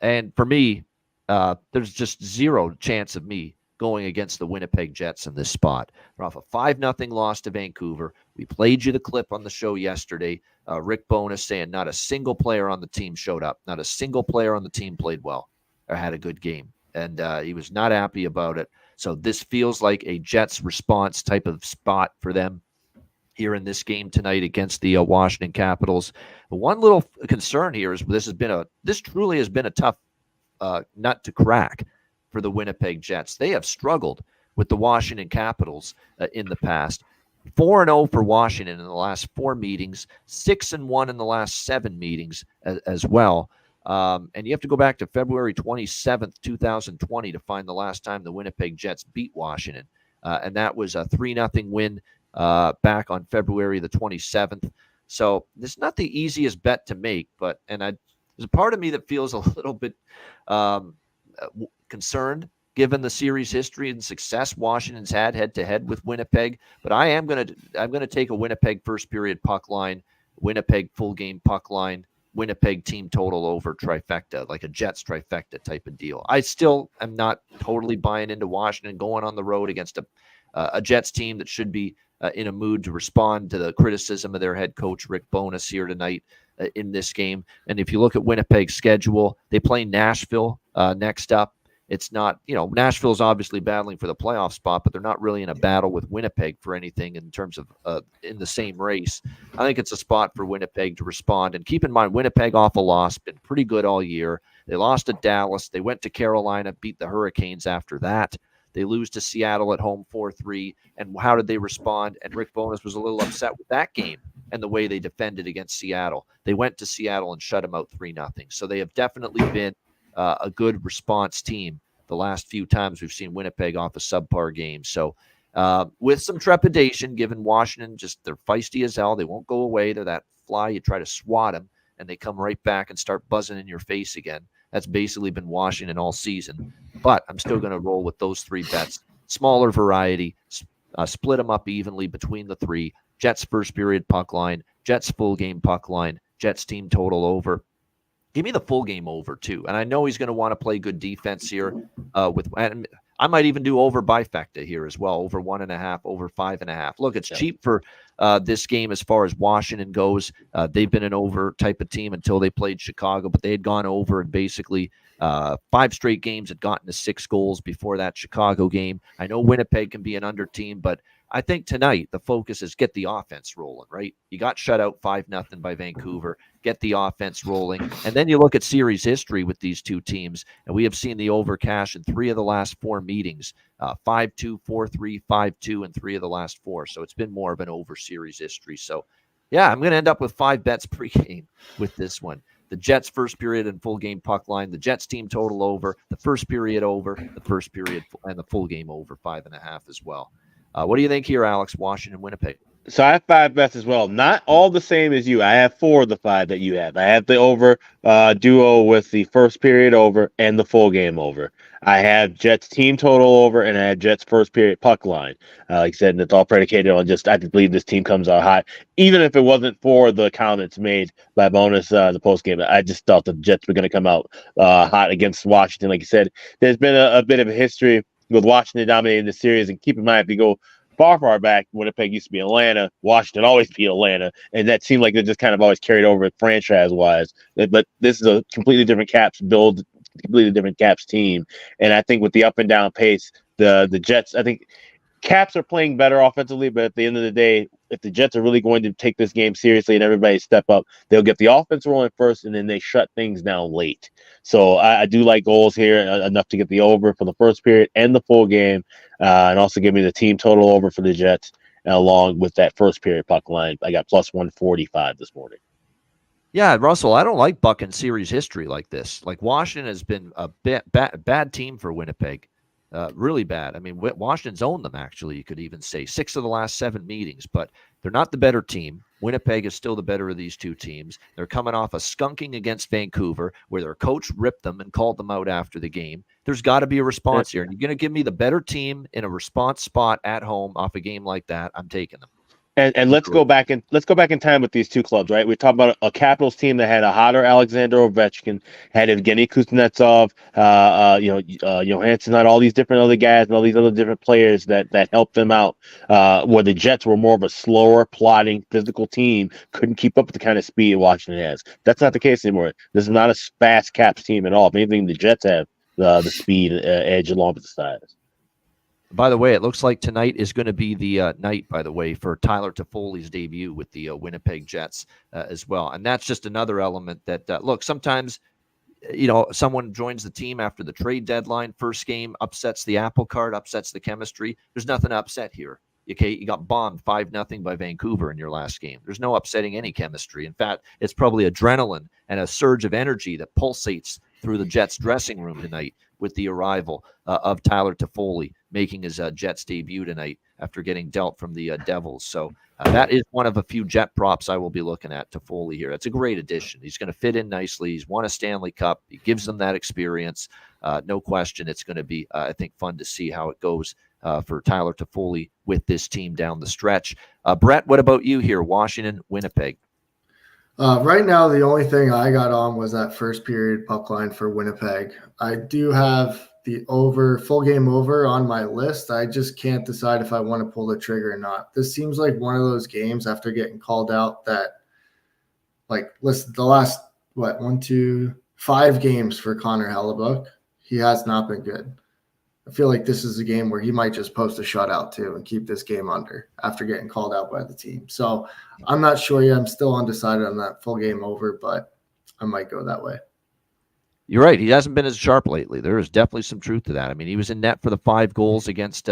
And for me, there's just zero chance of me going against the Winnipeg Jets in this spot. They're off a 5-0 loss to Vancouver. We played you the clip on the show yesterday. Rick Bowness saying not a single player on the team showed up. Not a single player on the team played well or had a good game. And he was not happy about it. So this feels like a Jets response type of spot for them here in this game tonight against the Washington Capitals. One little concern here is this truly has been a tough nut to crack for the Winnipeg Jets. They have struggled with the Washington Capitals in the past. 4-0 for Washington in the last 4 meetings, 6-1 in the last 7 meetings as well. And you have to go back to February 27th, 2020 to find the last time the Winnipeg Jets beat Washington. And that was a 3-0 win back on February the 27th. So this is not the easiest bet to make, but there's a part of me that feels a little bit concerned given the series history and success Washington's had head-to-head with Winnipeg. But I'm going to take a Winnipeg first period puck line, Winnipeg full game puck line, Winnipeg team total over trifecta, like a Jets trifecta type of deal. I still am not totally buying into Washington going on the road against a Jets team that should be in a mood to respond to the criticism of their head coach, Rick Bowness, here tonight in this game. And if you look at Winnipeg's schedule, they play Nashville next up. It's not, Nashville's obviously battling for the playoff spot, but they're not really in a battle with Winnipeg for anything in terms of in the same race. I think it's a spot for Winnipeg to respond. And keep in mind, Winnipeg off a loss, been pretty good all year. They lost to Dallas. They went to Carolina, beat the Hurricanes after that. They lose to Seattle at home 4-3. And how did they respond? And Rick Bowness was a little upset with that game and the way they defended against Seattle. They went to Seattle and shut them out 3-0. So they have definitely been a good response team the last few times we've seen Winnipeg off a subpar game. So with some trepidation, given Washington, they're feisty as hell. They won't go away. They're that fly. You try to swat them, and they come right back and start buzzing in your face again. That's basically been Washington all season. But I'm still going to roll with those 3 bets. Smaller variety, split them up evenly between the 3. Jets first period puck line, Jets full game puck line, Jets team total over. Give me the full game over, too. And I know he's going to want to play good defense here. And I might even do over bifecta here as well, over 1.5, over 5.5. Look, it's cheap for this game as far as Washington goes. They've been an over type of team until they played Chicago, but they had gone over and basically 5 straight games had gotten to 6 goals before that Chicago game. I know Winnipeg can be an under team, but I think tonight the focus is get the offense rolling, right? You got shut out 5-0 by Vancouver. Get the offense rolling. And then you look at series history with these 2 teams, and we have seen the over cash in 3 of the last 4 meetings, 5-2, 4-3, 5-2, and 3 of the last 4. So it's been more of an over series history. So, yeah, I'm going to end up with 5 bets pregame with this one. The Jets first period and full game puck line, the Jets team total over, the first period over, the first period and the full game over 5.5 as well. What do you think here, Alex? Washington, Winnipeg. So I have 5 bets as well. Not all the same as you. I have 4 of the 5 that you have. I have the over duo with the first period over and the full game over. I have Jets team total over, and I have Jets first period puck line. Like I said, it's all predicated on I believe this team comes out hot. Even if it wasn't for the comments made by Bonus the post game, I just thought the Jets were going to come out hot against Washington. Like you said, there's been a bit of a history with Washington dominating the series, and keep in mind if you go far back, Winnipeg used to be Atlanta, Washington always beat Atlanta, and that seemed like they just kind of always carried over franchise-wise. But this is a completely different Caps build, completely different Caps team, and I think with the up and down pace, the Jets, I think Caps are playing better offensively, but at the end of the day, if the Jets are really going to take this game seriously and everybody step up, they'll get the offense rolling first, and then they shut things down late. So I do like goals here enough to get the over for the first period and the full game, and also give me the team total over for the Jets along with that first period puck line. I got plus 145 this morning. Yeah, Russell, I don't like bucking series history like this. Like Washington has been a bad team for Winnipeg, really bad. I mean, Washington's owned them, actually, you could even say. 6 of the last 7 meetings, but they're not the better team. Winnipeg is still the better of these two teams. They're coming off a skunking against Vancouver where their coach ripped them and called them out after the game. There's got to be a response here. And you're going to give me the better team in a response spot at home off a game like that, I'm taking them. And let's go back in time with these two clubs, right? We're talking about a Capitals team that had a hotter Alexander Ovechkin, had Evgeny Kuznetsov, Johansson, all these different other guys and all these other different players that helped them out. Where the Jets were more of a slower, plodding, physical team, couldn't keep up with the kind of speed Washington has. That's not the case anymore. This is not a fast Caps team at all. If anything, the Jets have the speed edge along with the size. By the way, it looks like tonight is going to be the night, by the way, for Tyler Toffoli's debut with the Winnipeg Jets as well. And that's just another element that, look, sometimes, someone joins the team after the trade deadline, first game, upsets the apple cart, upsets the chemistry. There's nothing to upset here. Okay, you got bombed 5-0 by Vancouver in your last game. There's no upsetting any chemistry. In fact, it's probably adrenaline and a surge of energy that pulsates through the Jets dressing room tonight with the arrival of Tyler Toffoli making his Jets debut tonight after getting dealt from the Devils. So that is one of a few Jet props I will be looking at, Toffoli here. It's a great addition. He's going to fit in nicely. He's won a Stanley Cup. He gives them that experience. No question. It's going to be, I think, fun to see how it goes for Tyler Toffoli with this team down the stretch. Brett, what about you here? Washington, Winnipeg. Right now, the only thing I got on was that first period puck line for Winnipeg. I do have the full game over on my list. I just can't decide if I want to pull the trigger or not. This seems like one of those games after getting called out that, listen, the last, 5 games for Connor Hellebuck, he has not been good. I feel like this is a game where he might just post a shutout too and keep this game under after getting called out by the team. So I'm not sure yet. I'm still undecided on that full game over, but I might go that way. You're right. He hasn't been as sharp lately. There is definitely some truth to that. I mean, he was in net for the 5 goals against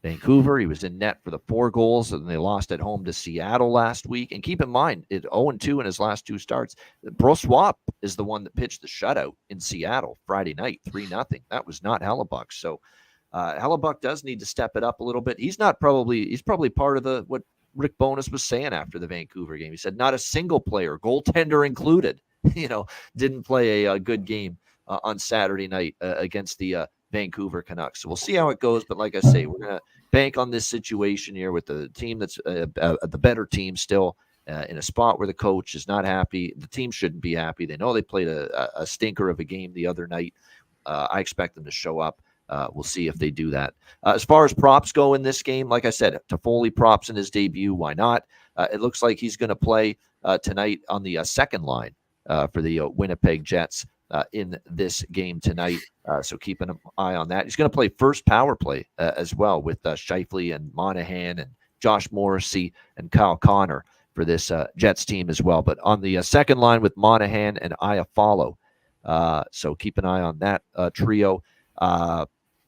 Vancouver. He was in net for the 4 goals, and they lost at home to Seattle last week. And keep in mind, 0-2 in his last 2 starts. Brossoit is the one that pitched the shutout in Seattle Friday night, 3-0. That was not Hellebuck. So Hellebuck does need to step it up a little bit. He's probably part of what Rick Bowness was saying after the Vancouver game. He said not a single player, goaltender included, didn't play a good game on Saturday night against the Vancouver Canucks. So we'll see how it goes. But like I say, we're going to bank on this situation here with the team that's the better team still in a spot where the coach is not happy. The team shouldn't be happy. They know they played a stinker of a game the other night. I expect them to show up. We'll see if they do that. As far as props go in this game, like I said, Toffoli props in his debut. Why not? It looks like he's going to play tonight on the second line for the Winnipeg Jets in this game tonight. So keep an eye on that. He's going to play first power play as well with Scheifele and Monahan and Josh Morrissey and Kyle Connor for this Jets team as well. But on the second line with Monahan and Iafallo. So keep an eye on that trio.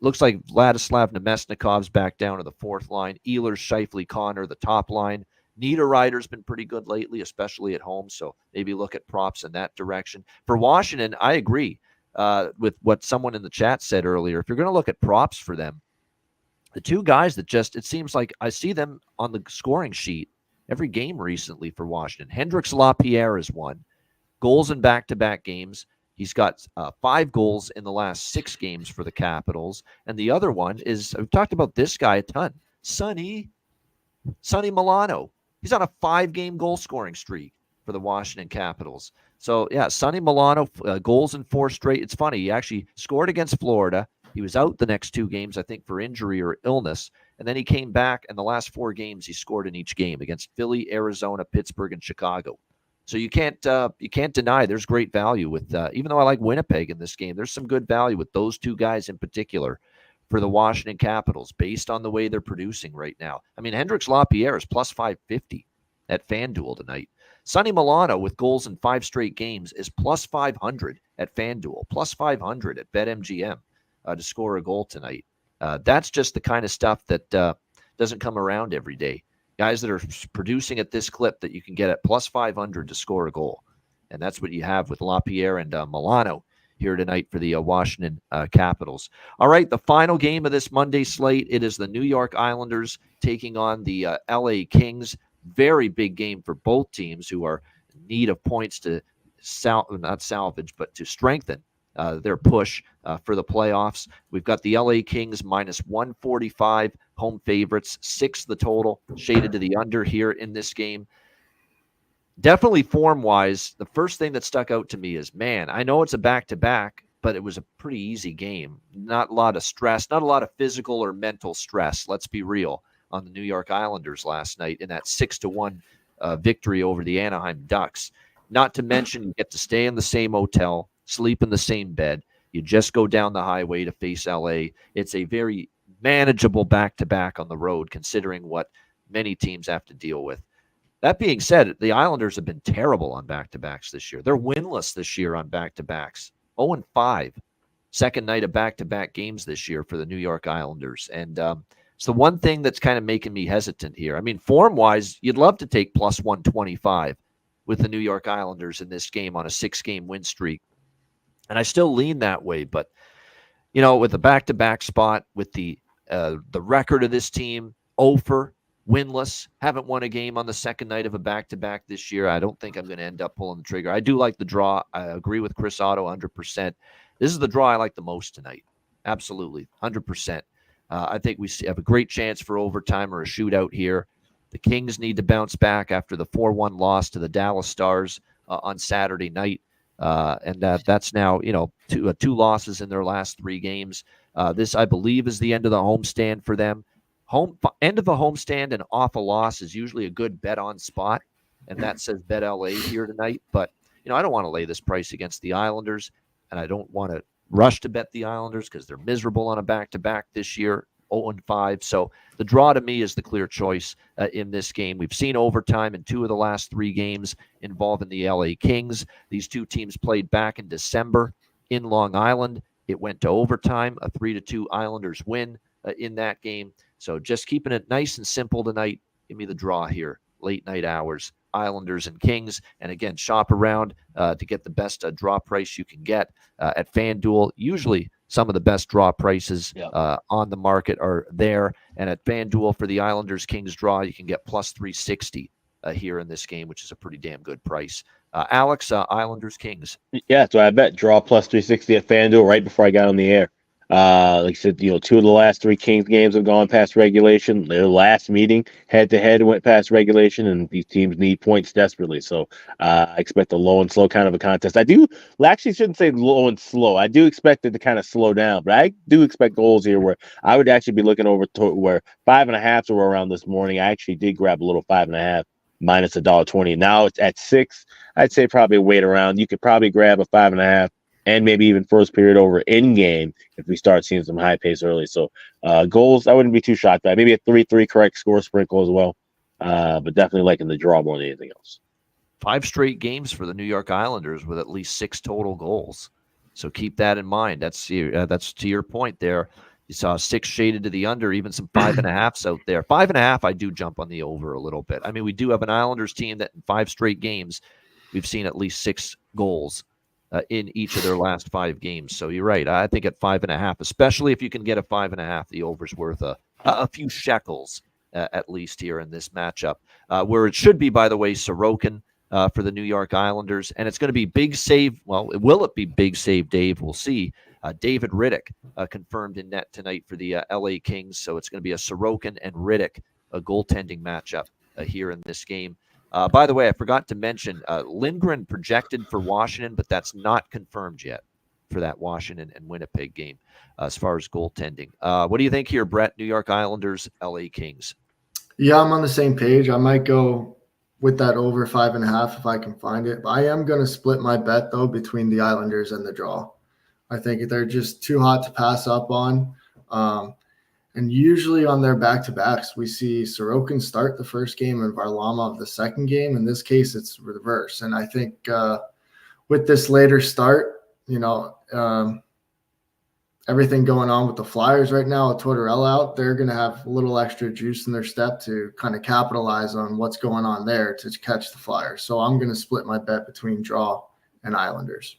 Looks like Vladislav Nemesnikov's back down to the 4th line. Ehlers, Scheifele, Connor, the top line. Niederreiter's been pretty good lately, especially at home. So maybe look at props in that direction. For Washington, I agree with what someone in the chat said earlier. If you're going to look at props for them, the 2 guys that it seems like I see them on the scoring sheet every game recently for Washington. Hendrix Lapierre is one. Goals in back-to-back games. He's got 5 goals in the last 6 games for the Capitals. And the other one is, I've talked about this guy a ton, Sonny Milano. He's on a 5-game goal-scoring streak for the Washington Capitals. So, yeah, Sonny Milano, goals in 4 straight. It's funny. He actually scored against Florida. He was out the next 2 games, I think, for injury or illness. And then he came back, and the last 4 games he scored in each game against Philly, Arizona, Pittsburgh, and Chicago. So you can't deny there's great value with even though I like Winnipeg in this game, there's some good value with those 2 guys in particular for the Washington Capitals based on the way they're producing right now. I mean, Hendrix Lapierre is plus 550 at FanDuel tonight. Sonny Milano with goals in 5 straight games is plus 500 at FanDuel, plus 500 at BetMGM to score a goal tonight. That's just the kind of stuff that doesn't come around every day. Guys that are producing at this clip that you can get at plus 500 to score a goal. And that's what you have with Lapierre and Milano here tonight for the Washington Capitals. All right, the final game of this Monday slate, it is the New York Islanders taking on the LA Kings. Very big game for both teams who are in need of points to not salvage, but to strengthen their push for the playoffs. We've got the LA Kings minus 145 home favorites, 6 the total, shaded to the under here in this game. Definitely form-wise, the first thing that stuck out to me is, man, I know it's a back-to-back, but it was a pretty easy game. Not a lot of stress, not a lot of physical or mental stress, let's be real, on the New York Islanders last night in that 6-1 victory over the Anaheim Ducks. Not to mention you get to stay in the same hotel, sleep in the same bed. You just go down the highway to face LA. It's a very manageable back-to-back on the road, considering what many teams have to deal with. That being said, the Islanders have been terrible on back-to-backs this year. They're winless this year on back-to-backs. 0-5, second night of back-to-back games this year for the New York Islanders. And it's the one thing that's kind of making me hesitant here. I mean, form-wise, you'd love to take plus 125 with the New York Islanders in this game on a 6-game win streak. And I still lean that way. But, you know, with the back-to-back spot, with the record of this team, 0-for, winless, haven't won a game on the second night of a back-to-back this year. I don't think I'm going to end up pulling the trigger. I do like the draw. I agree with Chris Otto 100%. This is the draw I like the most tonight. Absolutely, 100%. I think we have a great chance for overtime or a shootout here. The Kings need to bounce back after the 4-1 loss to the Dallas Stars on Saturday night. And that's now, you know, two losses in their last 3 games. This, I believe, is the end of the homestand for them. End of a homestand and off a loss is usually a good bet on spot, and that says bet LA here tonight. But, you know, I don't want to lay this price against the Islanders, and I don't want to rush to bet the Islanders because they're miserable on a back-to-back this year, 0-5. So the draw to me is the clear choice in this game. We've seen overtime in 2 of the last 3 games involving the LA Kings. These 2 teams played back in December in Long Island. It went to overtime, a 3-2 Islanders win in that game. So just keeping it nice and simple tonight. Give me the draw here, late night hours, Islanders and Kings. And again, shop around to get the best draw price you can get at FanDuel. Usually some of the best draw prices on the market are there. And at FanDuel for the Islanders Kings draw, you can get plus 360 here in this game, which is a pretty damn good price. Alex, Islanders Kings. Yeah, so I bet draw plus 360 at FanDuel right before I got on the air. Like I said, you know, 2 of the last 3 Kings games have gone past regulation. Their last meeting head-to-head went past regulation, and these teams need points desperately. So I expect a low and slow kind of a contest. Actually shouldn't say low and slow. I do expect it to kind of slow down, but I do expect goals here where I would actually be looking over to where 5.5s were around this morning. I actually did grab a little 5.5 minus $1.20. Now it's at 6. I'd say probably wait around. You could probably grab a 5.5. And maybe even first period over in game if we start seeing some high pace early. So goals, I wouldn't be too shocked by. Maybe a 3-3 correct score sprinkle as well. But definitely liking the draw more than anything else. 5 straight games for the New York Islanders with at least 6 total goals. So keep that in mind. That's to your point there. You saw 6 shaded to the under, even some 5.5s out there. 5.5, I do jump on the over a little bit. I mean, we do have an Islanders team that in 5 straight games, we've seen at least 6 goals in each of their last 5 games. So you're right. I think at 5.5, especially if you can get a 5.5, the over's worth a few shekels at least here in this matchup. Where it should be, by the way, Sorokin for the New York Islanders. And it's going to be big save. Well, will it be big save, Dave? We'll see. David Riddick confirmed in net tonight for the LA Kings. So it's going to be a Sorokin and Riddick goaltending matchup here in this game. By the way, I forgot to mention Lindgren projected for Washington, but that's not confirmed yet for that Washington and Winnipeg game as far as goaltending. What do you think here, Brett? New York Islanders, LA Kings. Yeah, I'm on the same page. I might go with that over 5.5 if I can find it. But I am going to split my bet, though, between the Islanders and the draw. I think they're just too hot to pass up on. And usually on their back-to-backs, we see Sorokin start the first game and Varlamov the second game. In this case, it's reverse. And I think with this later start, everything going on with the Flyers right now, with Tortorella out, they're going to have a little extra juice in their step to kind of capitalize on what's going on there to catch the Flyers. So I'm going to split my bet between draw and Islanders.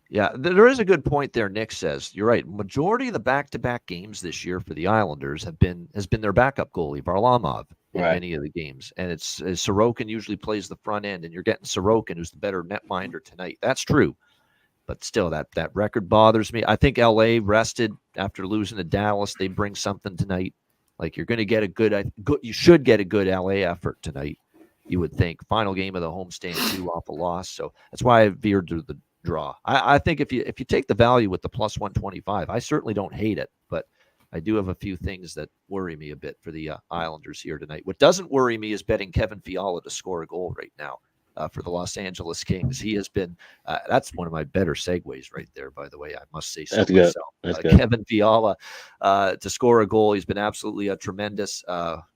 Yeah, there is a good point there. Nick says you're right. Majority of the back-to-back games this year for the Islanders has been their backup goalie Varlamov in many of the games, and it's Sorokin usually plays the front end, and you're getting Sorokin, who's the better netminder tonight. That's true, but still, that record bothers me. I think LA rested after losing to Dallas. They bring something tonight. Like you're going to get you should get a good LA effort tonight. You would think. Final game of the homestand too off a loss, so that's why I veered to the draw. I think if you take the value with the plus 125, I certainly don't hate it, but I do have a few things that worry me a bit for the Islanders here tonight. What doesn't worry me is betting Kevin Fiala to score a goal right now for the Los Angeles Kings. He has been that's one of my better segues right there, by the way. I must say so that's myself. That's good. Kevin Fiala to score a goal. He's been absolutely tremendous.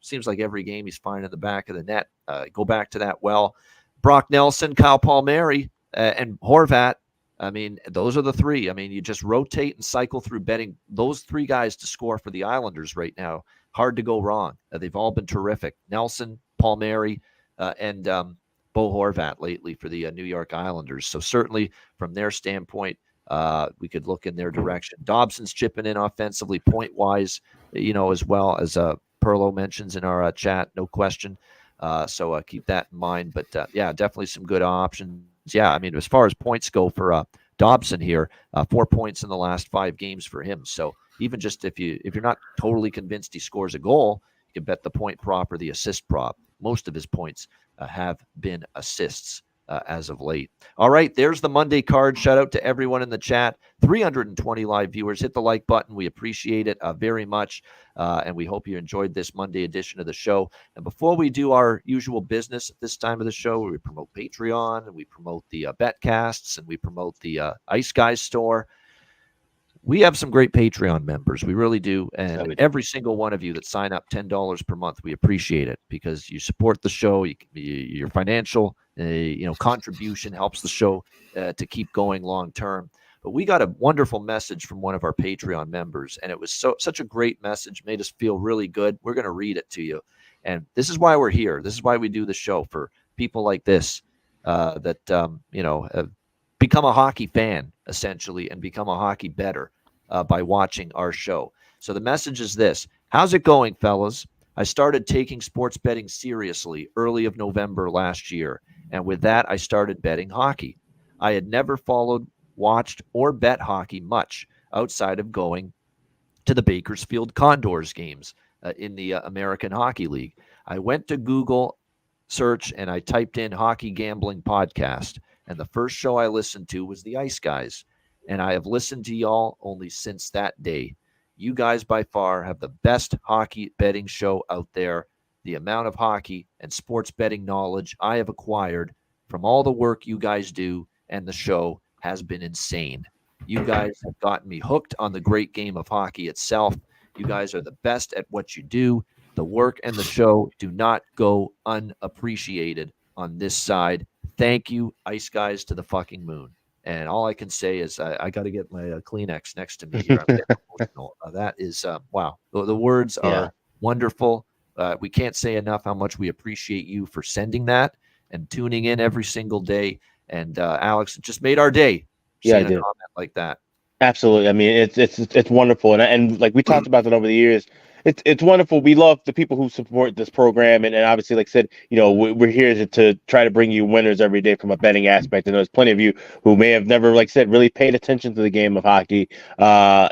Seems like every game he's finding the back of the net. Go back to that well. Brock Nelson, Kyle Palmieri, and Horvat. I mean, those are the three. I mean, you just rotate and cycle through betting those three guys to score for the Islanders right now. Hard to go wrong. They've all been terrific. Nelson, Palmieri, and Bo Horvat lately for the New York Islanders. So certainly from their standpoint, we could look in their direction. Dobson's chipping in offensively, point-wise, as well as Perlo mentions in our chat, no question. So keep that in mind. But, yeah, definitely some good options. Yeah, I mean, as far as points go for Dobson here, 4 points in the last 5 games for him. So even just if you're not totally convinced he scores a goal, you can bet the point prop or the assist prop. Most of his points have been assists as of late. All right, there's the Monday card. Shout out to everyone in the chat. 320 live viewers. Hit the like button. We appreciate it very much, and we hope you enjoyed this Monday edition of the show. And before we do our usual business at this time of the show, where we promote Patreon, and we promote the Betcasts, and we promote the Ice Guys store, we have some great Patreon members. We really do. And every single one of you that sign up $10 per month, we appreciate it because you support the show. Your financial contribution helps the show to keep going long term. But we got a wonderful message from one of our Patreon members, and it was such a great message, made us feel really good. We're going to read it to you. And this is why we're here. This is why we do the show, for people like this that have become a hockey fan, essentially, and become a hockey bettor by watching our show. So the message is this. How's it going, fellas? I started taking sports betting seriously early of November last year, and with that, I started betting hockey. I had never followed, watched, or bet hockey much outside of going to the Bakersfield Condors games in the American Hockey League. I went to Google search and I typed in hockey gambling podcast, and the first show I listened to was the Ice Guys, and I have listened to y'all only since that day. You guys by far have the best hockey betting show out there. The amount of hockey and sports betting knowledge I have acquired from all the work you guys do and the show has been insane. You guys have gotten me hooked on the great game of hockey itself. You guys are the best at what you do. The work and the show do not go unappreciated on this side. Thank you, Ice Guys, to the fucking moon. And all I can say is I got to get my Kleenex next to me here. I'm getting emotional. That is, wow. The words are wonderful. We can't say enough how much we appreciate you for sending that and tuning in every single day. And Alex, it just made our day seeing a comment like that. Absolutely. I mean, it's wonderful. And like we talked about that over the years, it's wonderful. We love the people who support this program. And obviously, like I said, we're here to try to bring you winners every day from a betting aspect. And there's plenty of you who may have never, like I said, really paid attention to the game of hockey,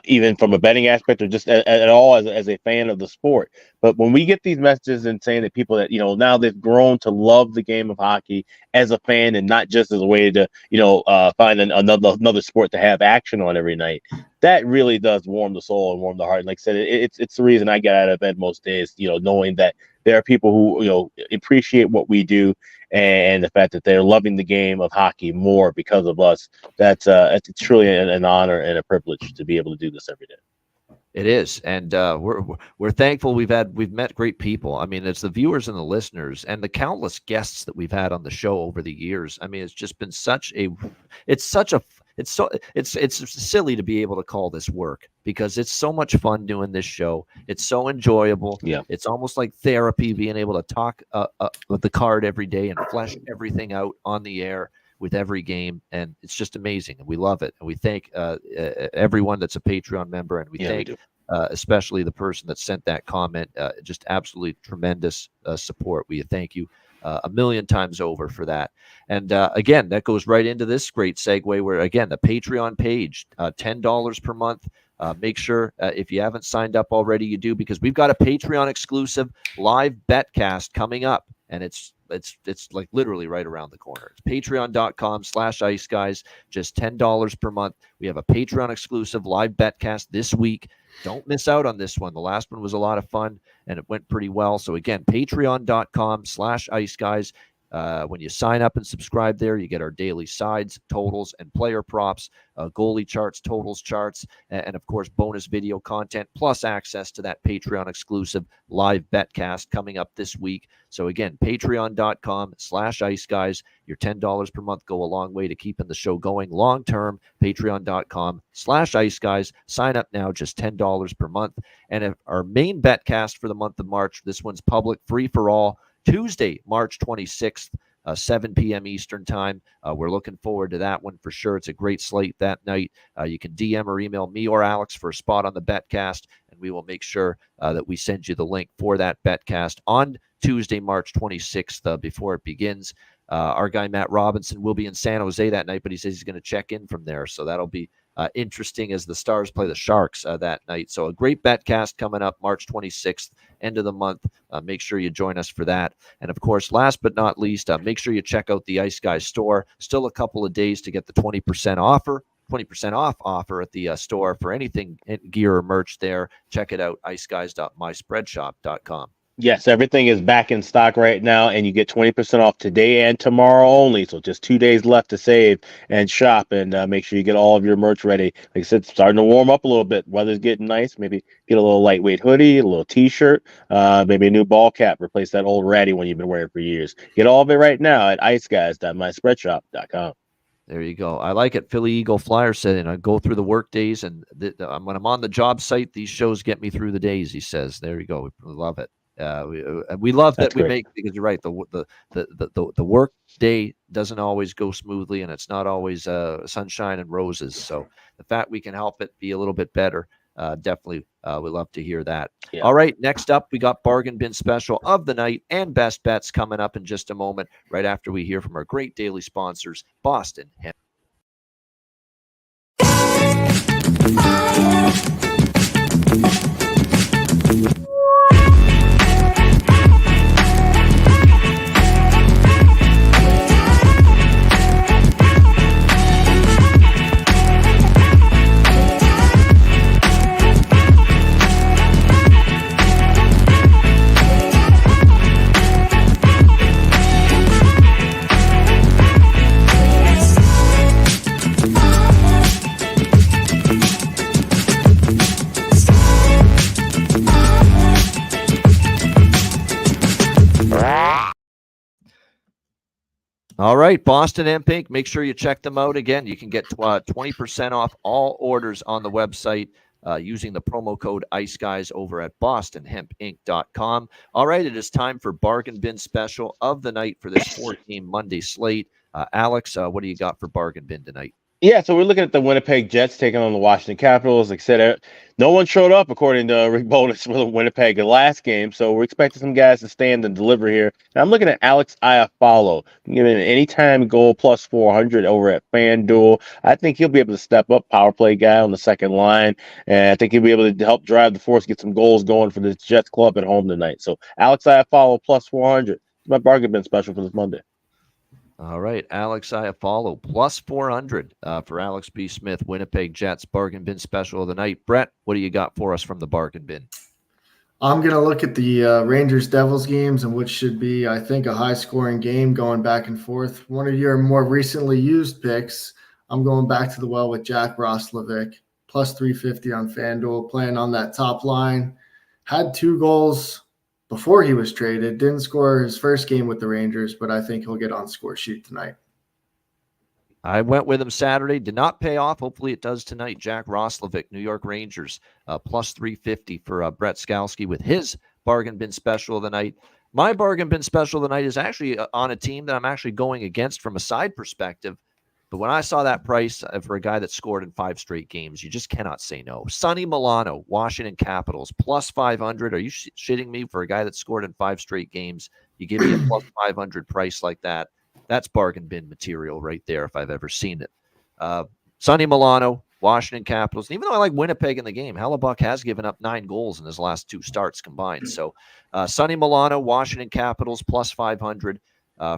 even from a betting aspect or just at all as a fan of the sport. But when we get these messages and saying that people that, now they've grown to love the game of hockey as a fan and not just as a way to, find another sport to have action on every night, that really does warm the soul and warm the heart. And like I said, it's the reason I get out of bed most days, knowing that there are people who, appreciate what we do and the fact that they're loving the game of hockey more because of us. It's truly an honor and a privilege to be able to do this every day. It is, and we're thankful we've met great people. I mean, it's the viewers and the listeners and the countless guests that we've had on the show over the years. I mean, it's just been it's silly to be able to call this work because it's so much fun doing this show. It's so enjoyable. Yeah. It's almost like therapy, being able to talk with the card every day and flesh everything out on the air with every game, and it's just amazing, and we love it. And we thank everyone that's a Patreon member, and we thank especially the person that sent that comment. Just absolutely tremendous support. We thank you a million times over for that. And again, that goes right into this great segue where, again, the Patreon page, $10 per month. Make sure if you haven't signed up already, you do, because we've got a Patreon exclusive live betcast coming up, and it's like literally right around the corner. It's patreon.com/ice guys, just $10 per month. We have a Patreon exclusive live betcast this week. Don't miss out on this one. The last one was a lot of fun and it went pretty well. So again, patreon.com/ice guys. When you sign up and subscribe there, you get our daily sides, totals, and player props, goalie charts, totals charts, and of course, bonus video content, plus access to that Patreon exclusive live betcast coming up this week. So again, patreon.com/ice guys. Your $10 per month go a long way to keeping the show going long term. Patreon.com/ice guys. Sign up now, just $10 per month. And if our main betcast for the month of March, this one's public, free for all. Tuesday, March 26th, 7 p.m. Eastern time. We're looking forward to that one for sure. It's a great slate that night. You can DM or email me or Alex for a spot on the betcast, and we will make sure that we send you the link for that betcast on Tuesday, March 26th before it begins. Our guy, Matt Robinson, will be in San Jose that night, but he says he's going to check in from there. So that'll be interesting as the Stars play the Sharks that night. So a great betcast coming up March 26th, end of the month. Make sure you join us for that. And of course, last but not least, make sure you check out the Ice Guys store. Still a couple of days to get the 20% off offer at the store for anything gear or merch there. Check it out, iceguys.myspreadshop.com. Yes, everything is back in stock right now, and you get 20% off today and tomorrow only. So just 2 days left to save and shop, and make sure you get all of your merch ready. Like I said, it's starting to warm up a little bit. Weather's getting nice. Maybe get a little lightweight hoodie, a little T-shirt, maybe a new ball cap. Replace that old ratty one you've been wearing for years. Get all of it right now at iceguys.myspreadshop.com. There you go. I like it. Philly Eagle Flyer said, I go through the work days, and when I'm on the job site, these shows get me through the days, he says. There you go. We love it. We love that we make, because you're right, the work day doesn't always go smoothly, and it's not always sunshine and roses. So the fact we can help it be a little bit better, definitely we love to hear that. Yeah. All right, next up we got Bargain Bin Special of the night and Best Bets coming up in just a moment, right after we hear from our great daily sponsors, Boston Hemp. All right, Boston Hemp Inc. Make sure you check them out. Again, you can get 20% off all orders on the website using the promo code IceGuys over at bostonhempinc.com. All right, it is time for Bargain Bin Special of the night for this 4-team Monday slate. Alex, what do you got for Bargain Bin tonight? Yeah, so we're looking at the Winnipeg Jets taking on the Washington Capitals. Like I said, no one showed up, according to Rick Bowness, for the Winnipeg last game. So we're expecting some guys to stand and deliver here. And I'm looking at Alex Iafallo, giving an anytime goal plus 400 over at FanDuel. I think he'll be able to step up, power play guy on the second line. And I think he'll be able to help drive the force, get some goals going for the Jets club at home tonight. So Alex Iafallo plus 400. It's my bargain bin special for this Monday. All right, Alex Iafallo plus 400 for Alex B. Smith, Winnipeg Jets bargain bin special of the night. Brett, what do you got for us from the bargain bin? I'm going to look at the Rangers-Devils games, and which should be, I think, a high-scoring game going back and forth. One of your more recently used picks, I'm going back to the well with Jack Roslovic, plus 350 on FanDuel, playing on that top line. Had 2 goals before he was traded. Didn't score his first game with the Rangers, but I think he'll get on score sheet tonight. I went with him Saturday. Did not pay off. Hopefully it does tonight. Jack Roslovic, New York Rangers, plus 350 for Brett Skalski with his bargain bin special of the night. My bargain bin special of the night is actually on a team that I'm actually going against from a side perspective. But when I saw that price for a guy that scored in 5 straight games, you just cannot say no. Sonny Milano, Washington Capitals, plus 500. Are you shitting me? For a guy that scored in 5 straight games, you give me a plus 500 price like that. That's bargain bin material right there if I've ever seen it. Sonny Milano, Washington Capitals. And even though I like Winnipeg in the game, Hellebuck has given up 9 goals in his last 2 starts combined. So Sonny Milano, Washington Capitals, plus 500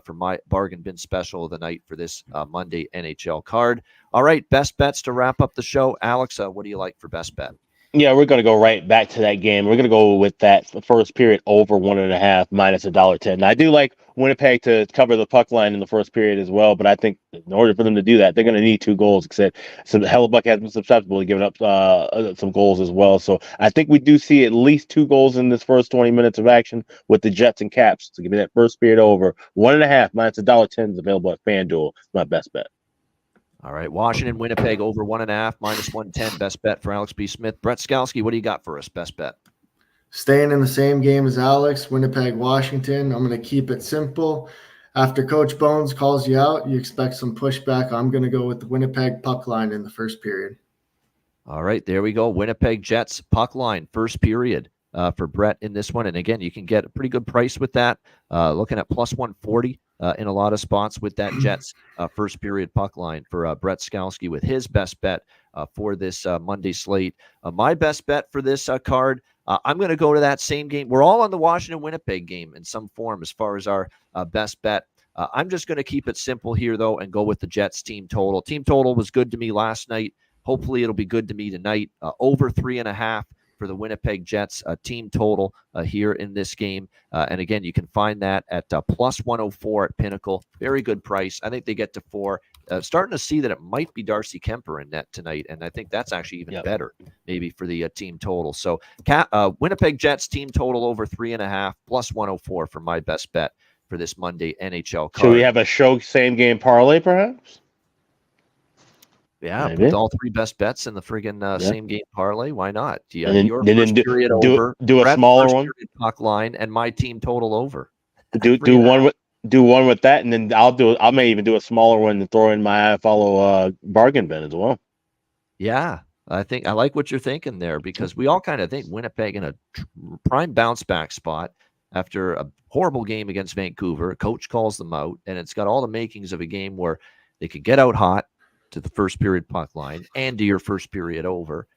for my bargain bin special of the night for this Monday NHL card. All right, best bets to wrap up the show. Alex, what do you like for best bet? Yeah, we're going to go right back to that game. We're going to go with that first period over 1.5 minus $1.10. Now, I do like Winnipeg to cover the puck line in the first period as well, but I think in order for them to do that, they're going to need 2 goals. Except so Hellebuck has been susceptible to giving up some goals as well. So I think we do see at least 2 goals in this first 20 minutes of action with the Jets and Caps. So give me that first period over 1.5 minus $1.10 is available at FanDuel. It's my best bet. All right, Washington, Winnipeg over 1.5 minus 110. Best bet for Alex B. Smith. Brett Skalski, what do you got for us? Best bet. Staying in the same game as Alex, Winnipeg, Washington. I'm going to keep it simple. After Coach Bones calls you out, you expect some pushback. I'm going to go with the Winnipeg puck line in the first period. All right, there we go. Winnipeg Jets puck line, first period for Brett in this one. And again, you can get a pretty good price with that. Looking at plus 140 in a lot of spots with that Jets first period puck line for Brett Skalski with his best bet for this Monday slate. My best bet for this card, I'm going to go to that same game. We're all on the Washington-Winnipeg game in some form as far as our best bet. I'm just going to keep it simple here, though, and go with the Jets team total. Team total was good to me last night. Hopefully it'll be good to me tonight. Over 3.5 for the Winnipeg Jets team total here in this game. And again, you can find that at plus 104 at Pinnacle. Very good price. I think they get to 4. Starting to see that it might be Darcy Kemper in net tonight, and I think that's actually even better maybe for the team total. So Winnipeg Jets team total over 3.5 plus 104 for my best bet for this Monday NHL card. Should we have a show same game parlay perhaps? Yeah, maybe. with all 3 best bets in the friggin' same game parlay. Why not? Yeah, and your first period over. Do a smaller one. Puck line and my team total over. Do one with that, and then I may even do a smaller one and throw in my follow bargain bin as well. Yeah, I think I like what you're thinking there because we all kind of think Winnipeg in a prime bounce back spot after a horrible game against Vancouver. Coach calls them out, and it's got all the makings of a game where they could get out hot to the first period puck line and to your first period over.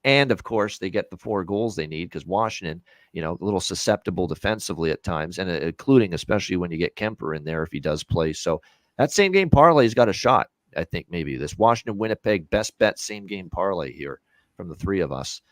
And of course, they get the 4 goals they need because Washington, a little susceptible defensively at times, and including especially when you get Kemper in there if he does play. So that same game parlay's got a shot. I think maybe this Washington Winnipeg best bet same game parlay here from the 3 of us.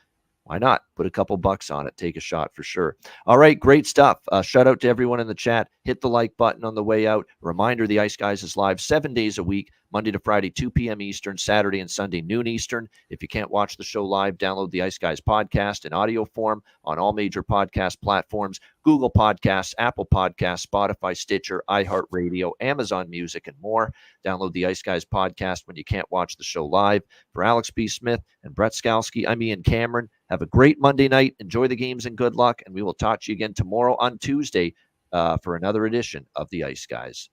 Why not? Put a couple bucks on it. Take a shot for sure. All right, great stuff. Shout out to everyone in the chat. Hit the like button on the way out. Reminder, the Ice Guys is live 7 days a week, Monday to Friday, 2 p.m. Eastern, Saturday and Sunday, noon Eastern. If you can't watch the show live, download the Ice Guys podcast in audio form on all major podcast platforms, Google Podcasts, Apple Podcasts, Spotify, Stitcher, iHeartRadio, Amazon Music, and more. Download the Ice Guys podcast when you can't watch the show live. For Alex B. Smith and Brett Skalski, I'm Ian Cameron. Have a great Monday night. Enjoy the games and good luck. And we will talk to you again tomorrow on Tuesday for another edition of the Ice Guys.